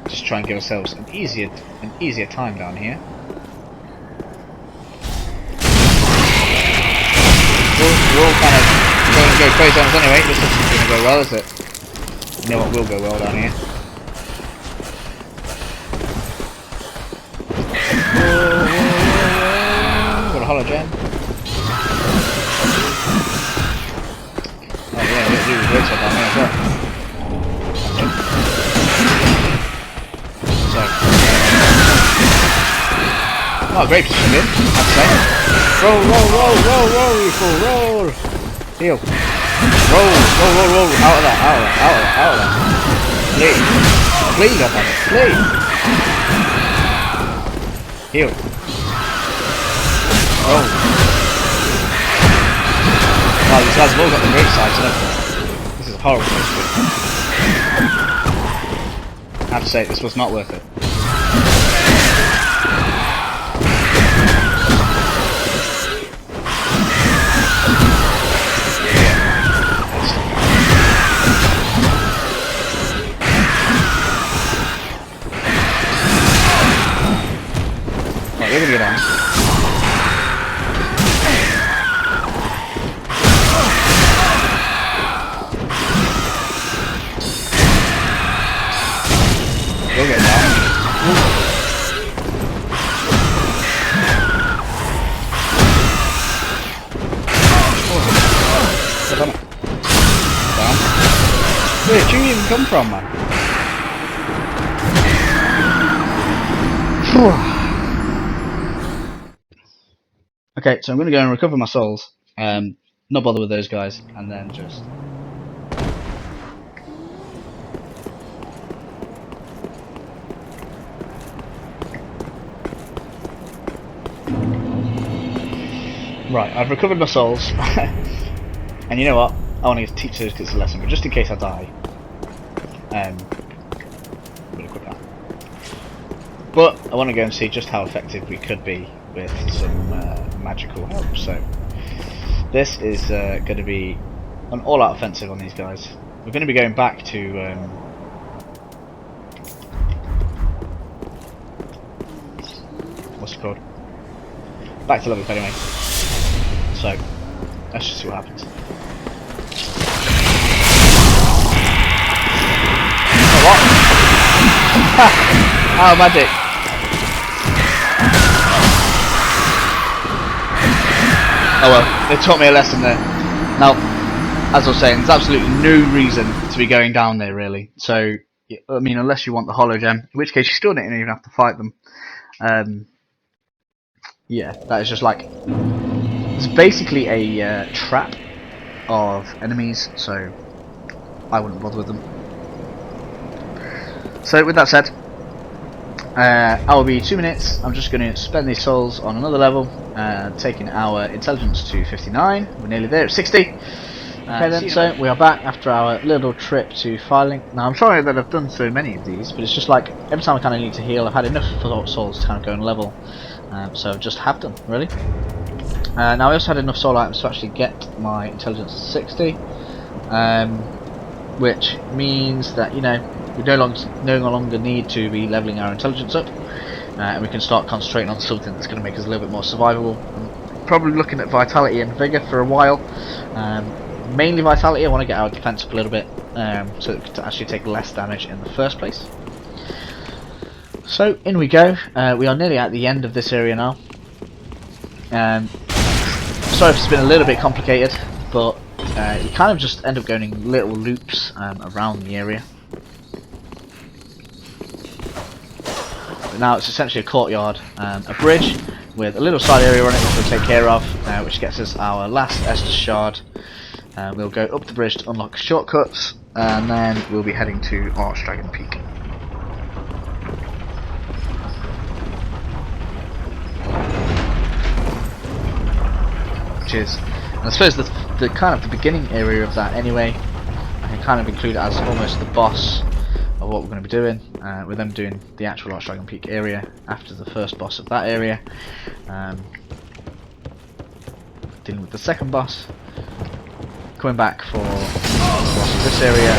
Just try and give ourselves an easier time down here. We're all kind of going to go crazy on us anyway. This isn't going to go well, is it? You know what will go well down here? Got a hollow gem. Oh yeah, we'll do great stuff down here as well. So, not a great position in, I'd say. Roll, roll, roll, roll, roll, you fool, roll! Heal. Roll, roll, roll, roll, out of that, out of that, out of that, out of that. Flee. Flee, goddammit, flee! Heal. Roll. Wow, these guys have all got the great sides, haven't they? This is a horrible place to be. I have to say, this was not worth it. Right, we're gonna get on. We'll get down. Down. Where did you even come from, man? Okay, so I'm going to go and recover my souls, not bother with those guys, and then just... Right, I've recovered my souls. And you know what? I want to teach those kids a lesson, but just in case I die, I'm going to equip that. But I want to go and see just how effective we could be with some magical help. So this is going to be an all-out offensive on these guys. We're going to be going back to what's it called? Back to Lothric anyway. So let's just see what happens. Oh, what? Oh, magic! Oh well, they taught me a lesson there. Now, as I was saying, there's absolutely no reason to be going down there really. So, I mean, unless you want the hollow gem, in which case you still don't even have to fight them. Yeah, that is just like, it's basically a trap of enemies, so I wouldn't bother with them. So with that said, I will be 2 minutes. I'm just going to spend these souls on another level, taking our intelligence to 59. We're nearly there at 60. Okay then, so we are back after our little trip to filing. Now I'm sorry that I've done so many of these, but it's just like every time I kind of need to heal, I've had enough souls to kind of go and level. So I've just have them, really. Now I also had enough soul items to actually get my intelligence to 60, which means that, you know, we no longer need to be leveling our intelligence up, and we can start concentrating on something that's going to make us a little bit more survivable. I'm probably looking at vitality and vigor for a while. Mainly vitality. I want to get our defense up a little bit, so that we can actually take less damage in the first place. So in we go. We are nearly at the end of this area now. Sorry if it's been a little bit complicated, but you kind of just end up going in little loops around the area. But now it's essentially a courtyard, a bridge with a little side area on it which we'll take care of, which gets us our last Estus shard. We'll go up the bridge to unlock shortcuts, and then we'll be heading to Archdragon Peak. Which is, and I suppose the kind of the beginning area of that anyway. I can kind of include it as almost the boss of what we're going to be doing, with them doing the actual Archdragon Peak area after the first boss of that area, dealing with the second boss, coming back for the boss of this area,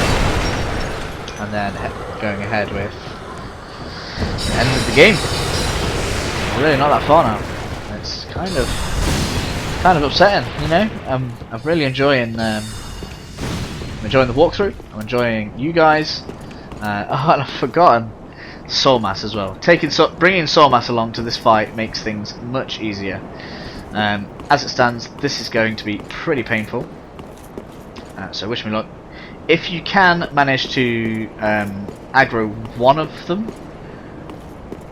and then going ahead with the end of the game. We're really not that far now. It's kind of upsetting, you know. I'm really enjoying I'm enjoying the walkthrough. I'm enjoying you guys. Oh, and I've forgotten soul mass as well. Bringing soul mass along to this fight makes things much easier. As it stands, this is going to be pretty painful. So wish me luck. If you can manage to aggro one of them,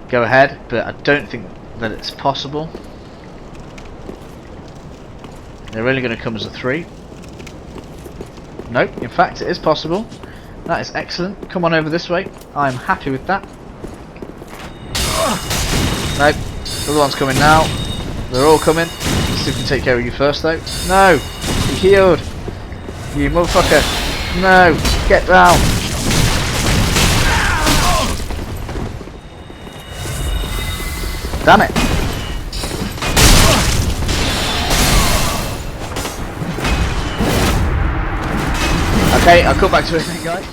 go ahead, but I don't think that it's possible. They're only going to come as a 3. Nope, in fact it is possible. That is excellent. Come on over this way. I'm happy with that. Nope, the other one's coming now. They're all coming. Let's see if we can take care of you first though. No! You healed! You motherfucker! No! Get down! Damn it! Okay, I'll come back to it then, guys.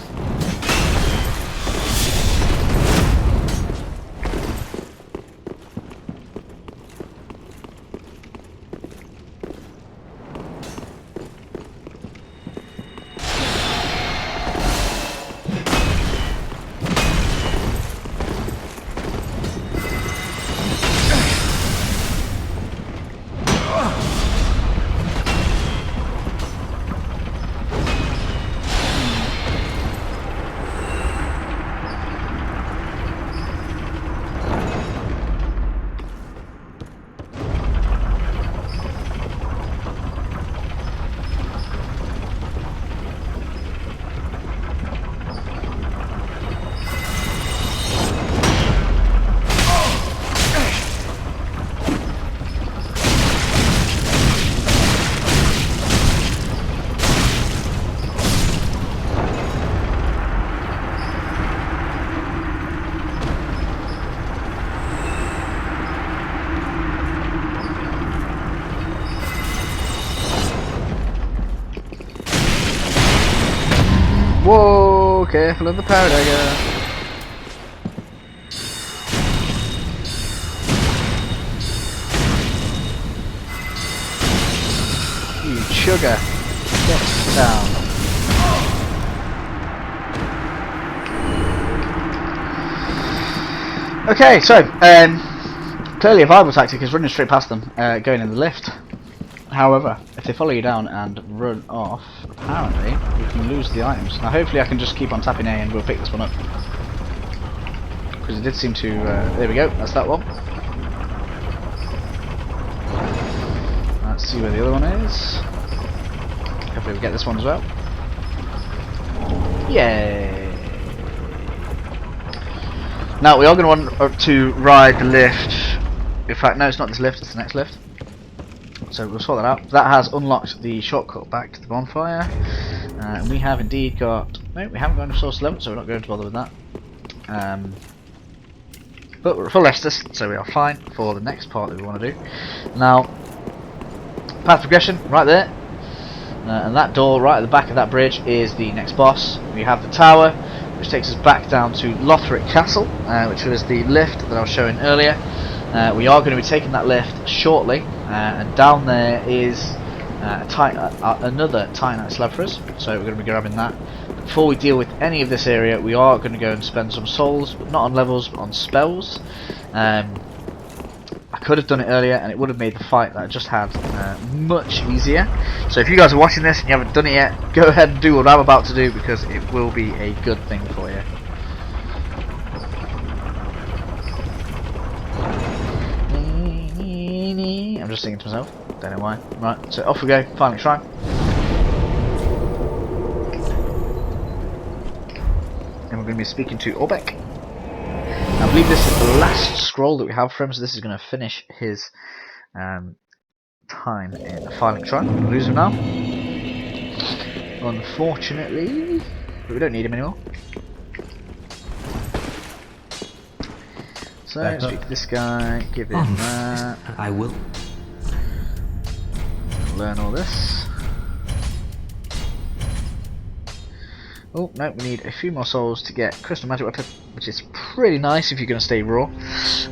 Whoa, careful of the power dagger. You sugar. Get down. Okay, so clearly a viable tactic is running straight past them, going in the lift. However, if they follow you down and run off, apparently you can lose the items. Now hopefully I can just keep on tapping A and we'll pick this one up. Because it did seem to, there we go, that's that one. Let's see where the other one is. Hopefully we get this one as well. Yay! Now we are going to want to ride the lift. In fact, no, it's not this lift, it's the next lift. So we'll sort that out. That has unlocked the shortcut back to the bonfire. And we have indeed got... No, we haven't got any source level, so we're not going to bother with that. But we're full Estus, so we are fine for the next part that we want to do. Now, path progression, right there. And that door right at the back of that bridge is the next boss. We have the tower, which takes us back down to Lothric Castle, which was the lift that I was showing earlier. We are going to be taking that lift shortly, and down there is another Titanite slab for us, so we're going to be grabbing that. Before we deal with any of this area, we are going to go and spend some souls, but not on levels, but on spells. I could have done it earlier, and it would have made the fight that I just had much easier. So if you guys are watching this and you haven't done it yet, go ahead and do what I'm about to do, because it will be a good thing for you. I'm just thinking to myself, don't know why. Right, so off we go, final shrine. And we're going to be speaking to Orbeck. I believe this is the last scroll that we have for him, so this is going to finish his time in the filing shrine. We'll lose him now, unfortunately, but we don't need him anymore. So, speak to this guy, give him that. I will. Learn all this. Oh, no, we need a few more souls to get Crystal Magic Weapon, which is pretty nice if you're going to stay raw.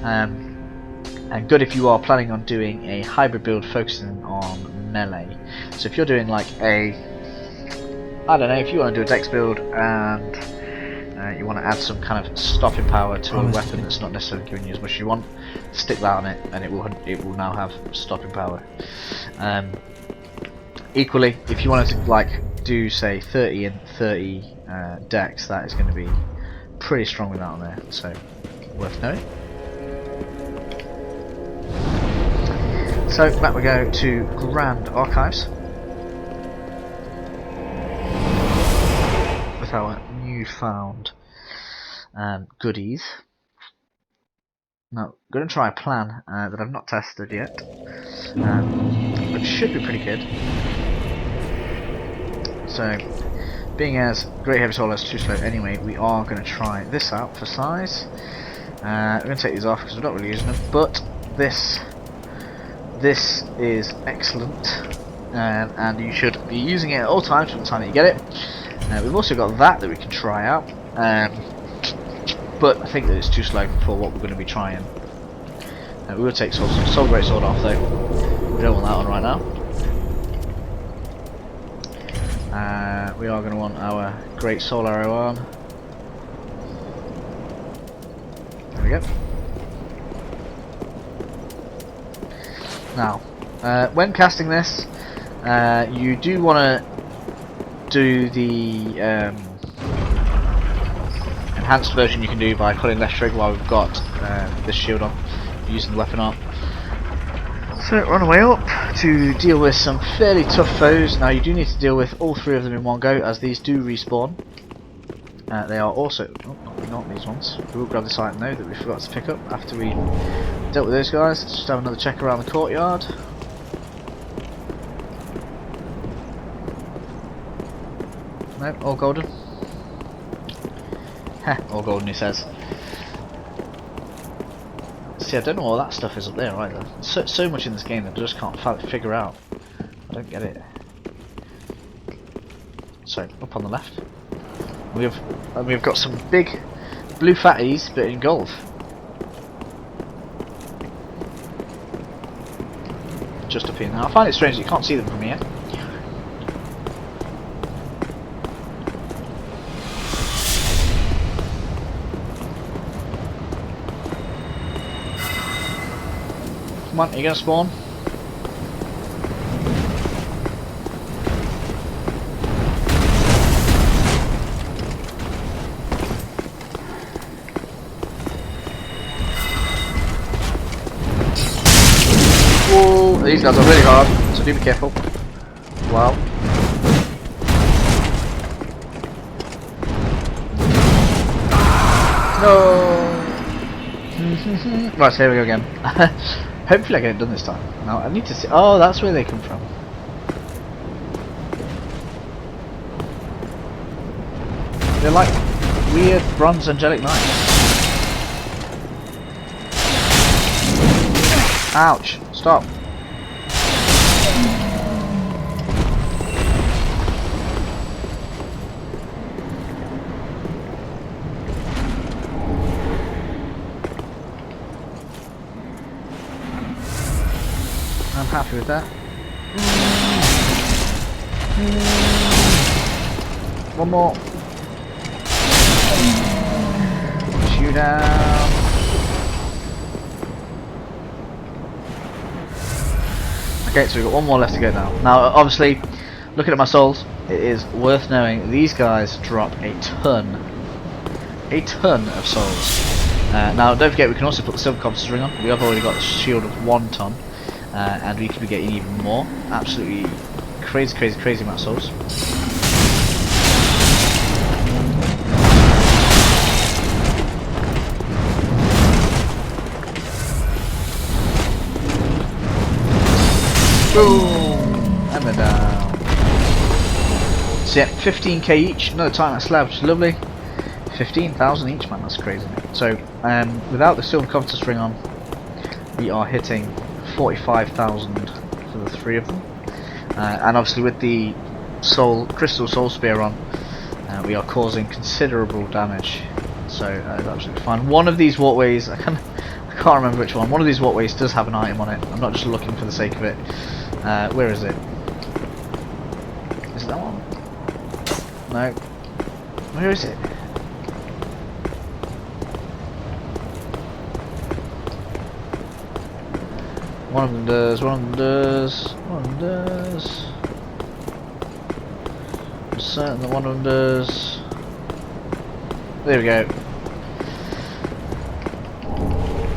And good if you are planning on doing a hybrid build focusing on melee. So if you're doing like a, I don't know, if you want to do a dex build and you want to add some kind of stopping power to a weapon that's not necessarily giving you as much as you want, stick that on it and it will now have stopping power. Equally, if you wanted to like do say 30 and 30 dex, that is going to be pretty strong with that on there, so worth knowing. So back we go to Grand Archives with our newfound goodies. Now, I'm going to try a plan that I've not tested yet, but should be pretty good. So, being as Great Heavy Soul is too slow anyway, we are going to try this out for size. We're going to take these off because we're not really using them, but this is excellent, and you should be using it at all times from the time that you get it. We've also got that we can try out, but I think that it's too slow for what we're going to be trying. We will take Soul Great Sword off though. We don't want that on right now. We are going to want our Great Soul Arrow on. There we go. Now, when casting this, you do want to do the enhanced version you can do by pulling left trigger while we've got this shield on, using the weapon arm. So we're on our way up to deal with some fairly tough foes. Now you do need to deal with all three of them in one go, as these do respawn. They are also, not these ones. We will grab this item though that we forgot to pick up after we dealt with those guys. Let's just have another check around the courtyard. No, all golden. Heh, all golden he says. See, I don't know what that stuff is up there either. So much in this game that I just can't figure out. I don't get it. So, up on the left. We've got some big blue fatties, but in gold. Just up here now. I find it strange that you can't see them from here. Come on, are you gonna spawn? Whoa, these guys are really hard, so do be careful. Wow. No. Right, so here we go again. Hopefully I get it done this time. Now I need to see. Oh, that's where they come from. They're like weird bronze angelic knights. Ouch! Stop. I'm happy with that. One more. Shoot down. Okay, so we've got one more left to go now. Now, obviously, looking at my souls, it is worth knowing these guys drop a ton of souls. Now, don't forget we can also put the silver compass ring on. We have already got a shield of 1 ton. And we could be getting even more. Absolutely crazy amount of souls. Boom! And they're down. So yeah, 15k each. Another Titan slab, which is lovely. 15,000 each, man. That's crazy. So without the silver compass ring on, we are hitting 45,000 for the 3 of them, and obviously with the crystal soul spear on, we are causing considerable damage. So it's absolutely fine. One of these walkways, I can't remember which one. One of these walkways does have an item on it. I'm not just looking for the sake of it. Where is it? Is it that one? No. Where is it? One of them does, one of them does, one of them does. I'm certain that one of them does. There we go.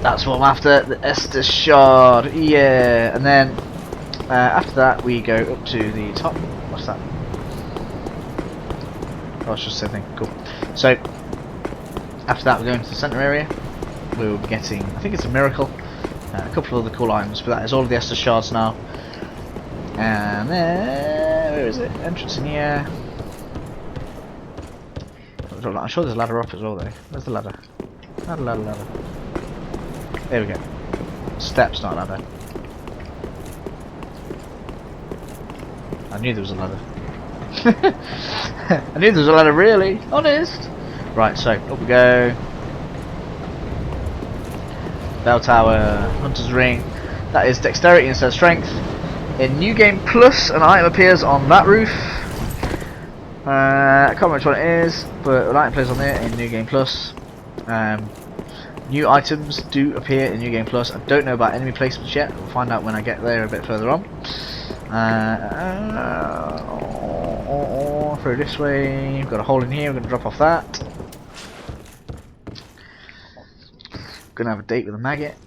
That's what I'm after, the Estus Shard, yeah. And then after that we go up to the top. What's that? Oh, it's just the same thing, cool. So after that we go into the centre area. We will be getting, I think it's a miracle. A couple of other cool items, but that is all of the Estus Shards now. And then, where is it? Entrance in here. I'm sure there's a ladder up as well though. Where's the ladder? Ladder. There we go. Steps, not ladder. I knew there was a ladder. I knew there was a ladder, really. Honest. Right, so up we go. Bell Tower, Hunter's Ring, that is dexterity instead of strength. In New Game Plus, an item appears on that roof. I can't remember which one it is, but an item appears on there in New Game Plus. New items do appear in New Game Plus. I don't know about enemy placements yet, we'll find out when I get there a bit further on. Through this way, we've got a hole in here, we're going to drop off that. Gonna have a date with a maggot.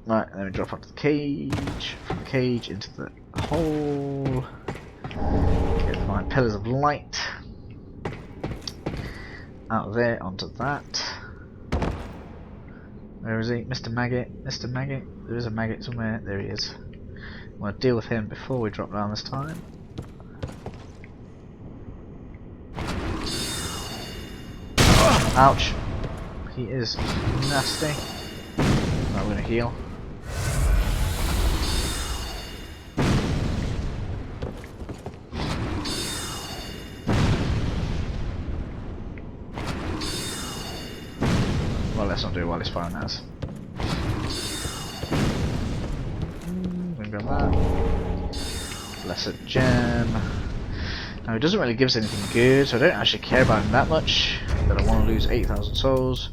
Right, then we drop onto the cage. From the cage into the hole. Get my pillars of light. Out of there onto that. Where is he? Mr. Maggot. Mr. Maggot. There is a maggot somewhere. There he is. I'm gonna deal with him before we drop down this time. Ouch. He is nasty. Now we're gonna heal. let's not do it while he's firing at us. Grab that. Blessed gem. Now it doesn't really give us anything good, so I don't actually care about him that much. But I want to lose 8,000 souls.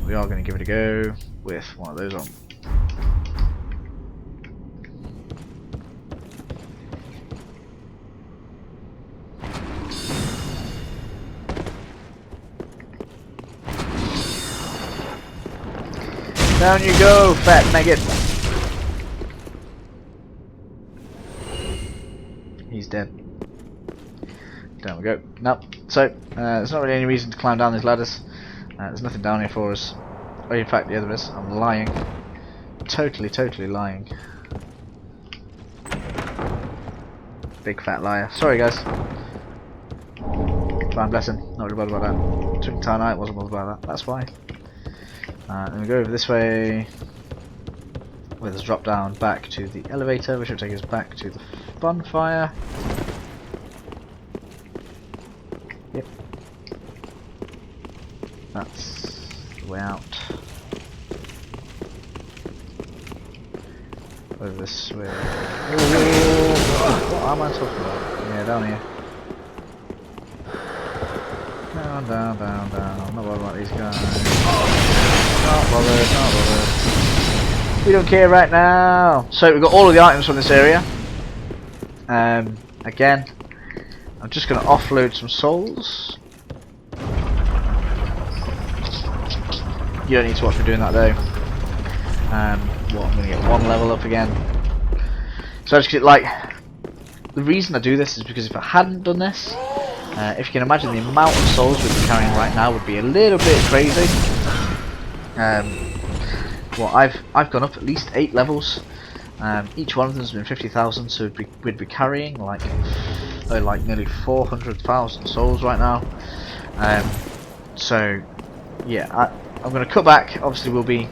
We are going to give it a go with one of those on. Down you go, fat maggot. He's dead. Down we go. Nope. So, there's not really any reason to climb down these ladders. There's nothing down here for us. Oh, in fact, yeah, there is. I'm lying. Totally lying. Big fat liar. Sorry, guys. Divine blessing. Not really bothered about that. Took entire night, wasn't bothered about that. That's why. Then we go over this way. With us drop down back to the elevator, which will take us back to the bonfire. Yep. That's the way out. Over this way. What am I talking about? Yeah, down here. Down. Not bothered about these guys. Not bothered. We don't care right now. So we've got all of the items from this area. Again, I'm just going to offload some souls. You don't need to watch me doing that though. I'm going to get one level up again. So I just get like, the reason I do this is because if I hadn't done this, if you can imagine the amount of souls we'd be carrying right now would be a little bit crazy. Well, I've gone up at least 8 levels. Each one of them has been 50,000, so we'd be carrying like nearly 400,000 souls right now. So yeah, I'm going to cut back. Obviously, we'll be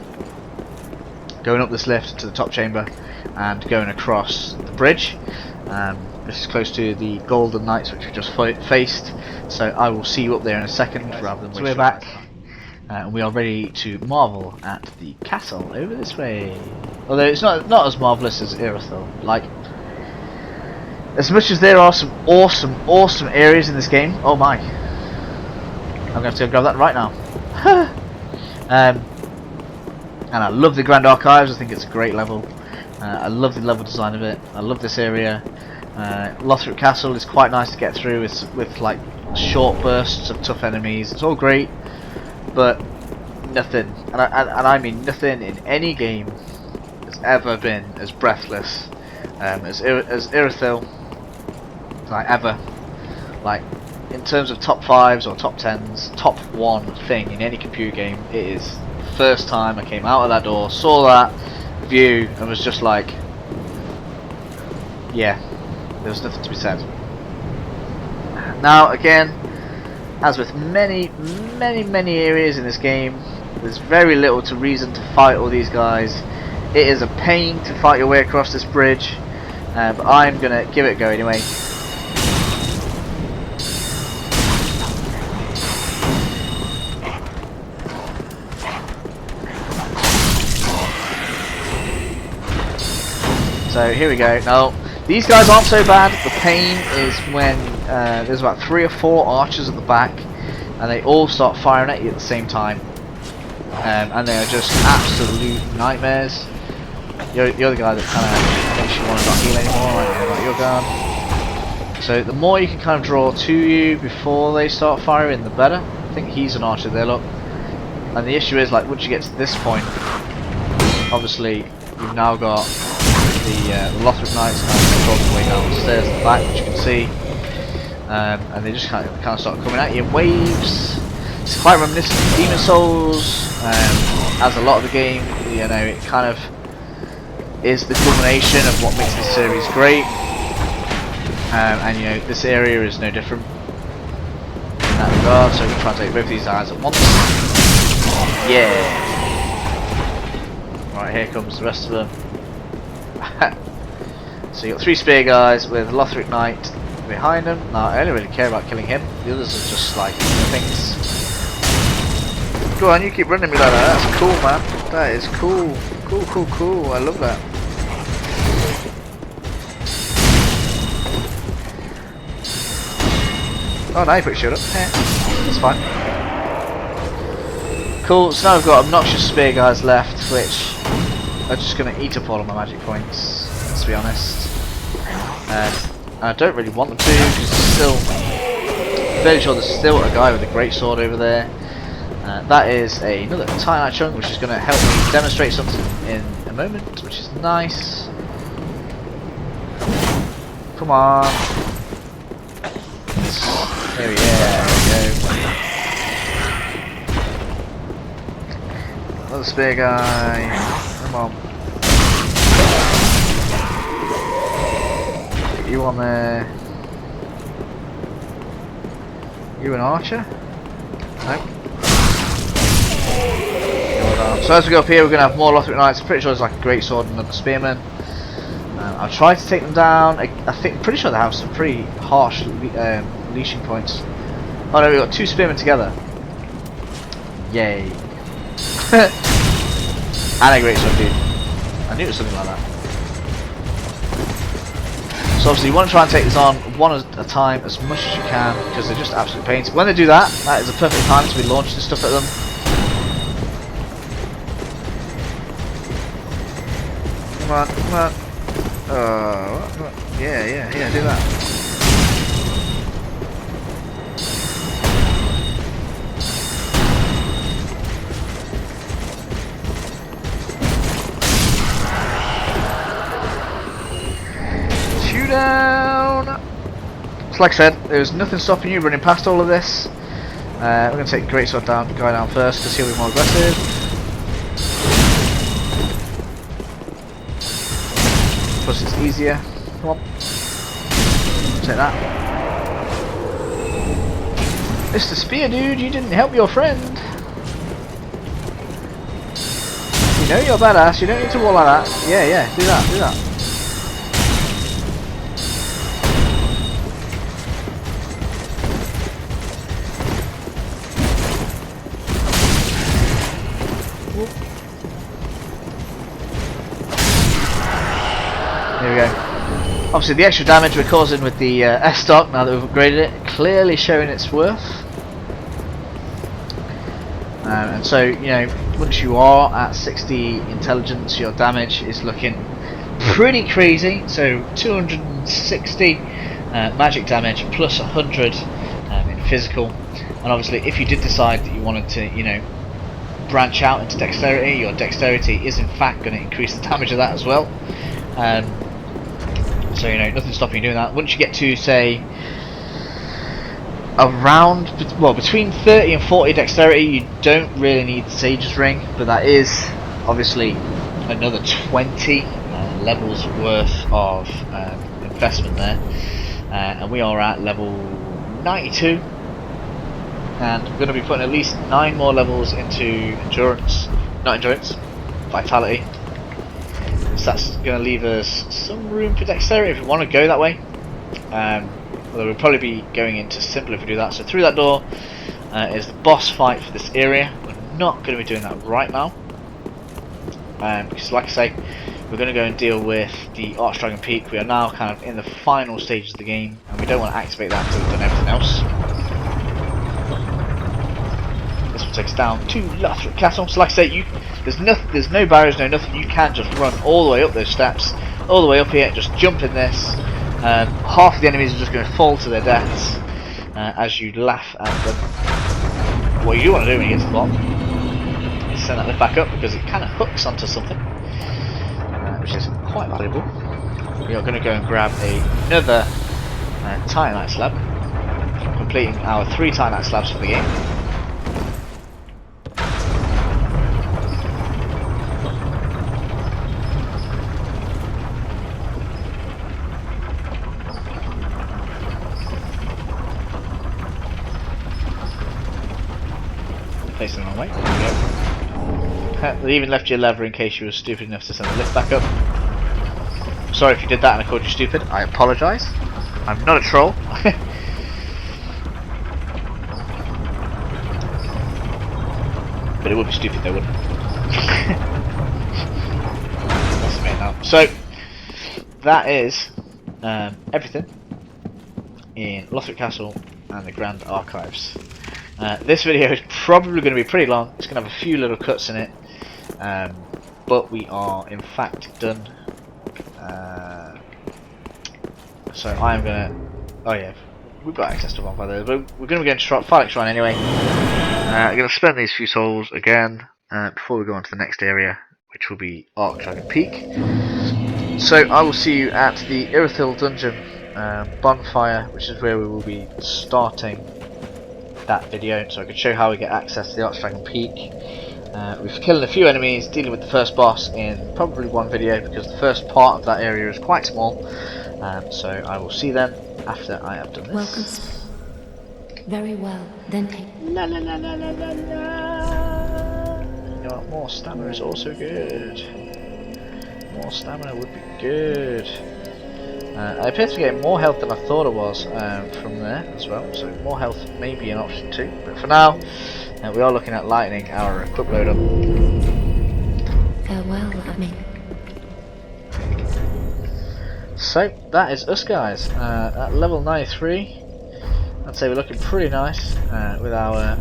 going up this lift to the top chamber and going across the bridge. This is close to the Golden Knights, which we just faced. So I will see you up there in a second, rather than. So we're back. And we are ready to marvel at the castle over this way. Although it's not as marvellous as Irithyll. Like, as much as there are some awesome areas in this game, oh my. I'm going to have to go grab that right now. And I love the Grand Archives, I think it's a great level. I love the level design of it, I love this area. Lothric Castle is quite nice to get through with like short bursts of tough enemies, it's all great. But nothing, and I mean nothing in any game has ever been as breathless as Irithyll, like ever. Like in terms of top 5s or top 10s, top 1 thing in any computer game, it is the first time I came out of that door, saw that view, and was just like, yeah, there was nothing to be said. Now again, as with many areas in this game, there's very little to reason to fight all these guys. It is a pain to fight your way across this bridge, but I'm gonna give it a go anyway. So here we go. Now these guys aren't so bad. The pain is when there's about 3 or 4 archers at the back, and they all start firing at you at the same time, and they are just absolute nightmares. You're the guy that kind of makes you want to not heal anymore, like you're gone. So the more you can kind of draw to you before they start firing, the better. I think he's an archer there, look. And the issue is, like, once you get to this point, obviously you've now got the Lothric Knights kind of way down the stairs at the back, which you can see, and they just kind of start coming at you in waves. It's quite reminiscent of Demon Souls, as a lot of the game, you know, it kind of is the culmination of what makes this series great, and you know, this area is no different in that regard. So we can try and take both these guys at once. Yeah. Right, here comes the rest of them. So you got 3 spear guys with Lothric Knight behind them. Now I only really care about killing him. The others are just like things. Go on, you keep running me like that. That's cool, man. That is cool. Cool, cool, cool. I love that. Oh, now you put shut up. Yeah, that's fine. Cool, so now we've got obnoxious spear guys left, which are just going to eat up all of my magic points, let's be honest. I don't really want them to, because there's still, I'm fairly sure there's still a guy with a great sword over there. That is another Titanite chunk, which is going to help me demonstrate something in a moment, which is nice. Come on. There we go. Another spear guy. Come on. Get you on there. You an archer? Nope. So as we go up here, we're going to have more Lothric Knights. I'm pretty sure there's like a great sword and another spearman. I'll try to take them down. Pretty sure they have some pretty harsh leashing points. Oh no, we've got two spearmen together. Yay. And a great sword, dude. I knew it was something like that. So obviously you want to try and take this on one at a time as much as you can, because they're just absolute pains. When they do that, that is a perfect time to be launching stuff at them. Come on, come on. Yeah, do that. Shoot down! So like I said, there's nothing stopping you running past all of this. We're going to take the greatsword guy down first, because he'll be more aggressive. Plus it's easier. Come on. Take that. Mr. Spear dude, you didn't help your friend. You know you're badass, you don't need to wall like that. Yeah, do that, do that. There we go. Obviously the extra damage we're causing with the S-Stock now that we've upgraded it, clearly showing its worth. And so, you know, once you are at 60 intelligence, your damage is looking pretty crazy. So 260 magic damage plus 100 in physical. And obviously if you did decide that you wanted to, you know, branch out into dexterity, your dexterity is in fact going to increase the damage of that as well. So you know, nothing stopping you doing that. Once you get to say around, well, between 30 and 40 dexterity, you don't really need the Sage's Ring, but that is obviously another 20 levels worth of investment there. And we are at level 92, and we're going to be putting at least 9 more levels into endurance, not endurance, vitality. So that's going to leave us some room for dexterity if we want to go that way. Although we'll probably be going into simple if we do that. So through that door is the boss fight for this area. We're not going to be doing that right now, because like I say, we're going to go and deal with the Archdragon Peak. We are now kind of in the final stages of the game, and we don't want to activate that until we've done everything else. This will take us down to Lothric Castle. So like I say, there's no barriers, no nothing. You can just run all the way up those steps, all the way up here, and just jump in this. Half of the enemies are just going to fall to their deaths as you laugh at them. What you do want to do when you get to the bottom is send that lift back up, because it kind of hooks onto something, which is quite valuable. We are going to go and grab another Titanite slab, completing our 3 Titanite slabs for the game. Place them on way. There we go. They even left you a lever in case you were stupid enough to send the lift back up. Sorry if you did that and I called you stupid. I apologise. I'm not a troll. But it would be stupid though, wouldn't it? That's the main now. So that is everything in Lothric Castle and the Grand Archives. This video is probably going to be pretty long. It's going to have a few little cuts in it, but we are in fact done. So I'm going to... Oh yeah, we've got access to one by the way, but we're going to be going to Firelink Shrine anyway. I'm going to spend these few souls again before we go on to the next area, which will be Archdragon Peak. So I will see you at the Irithil Dungeon bonfire, which is where we will be starting that video, so I can show how we get access to the Archdragon Peak. We've killed a few enemies, dealing with the first boss in probably one video, because the first part of that area is quite small. So I will see them after I have done this. Welcome. Very well, then take. La la la la la la la. You know what? More stamina is also good. More stamina would be good. I appear to be getting more health than I thought it was from there as well, so more health may be an option too. But for now, we are looking at lightening our equip load up. Farewell, Abby. So that is us guys at level 93. I'd say we're looking pretty nice with our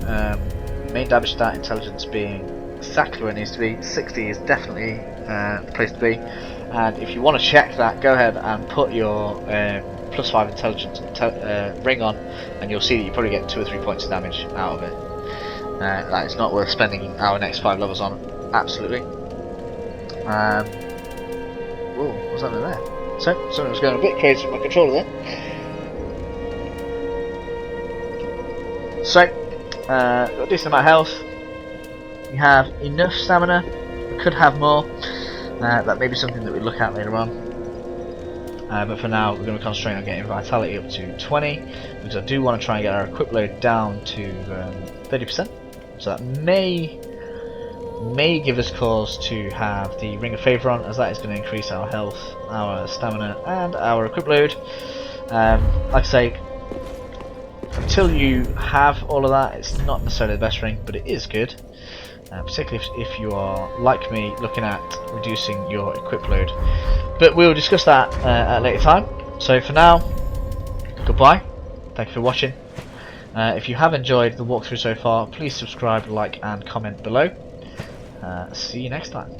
main damage stat intelligence being exactly where it needs to be. 60 is definitely the place to be. And if you want to check that, go ahead and put your +5 intelligence ring on, and you'll see that you probably get 2 or 3 points of damage out of it. That is not worth spending our next 5 levels on, absolutely. Whoa, what's happening there? So, something was going a bit crazy with my controller there. So, got a decent amount of health. We have enough stamina. We could have more. That may be something that we look at later on. But for now, we're going to concentrate on getting vitality up to 20, because I do want to try and get our equip load down to 30%. So that may give us cause to have the Ring of Favour on, as that is going to increase our health, our stamina, and our equip load. Like I say, until you have all of that, it's not necessarily the best ring, but it is good. Particularly if you are, like me, looking at reducing your equip load. But we'll discuss that at a later time. So for now, goodbye. Thank you for watching. If you have enjoyed the walkthrough so far, please subscribe, like and comment below. See you next time.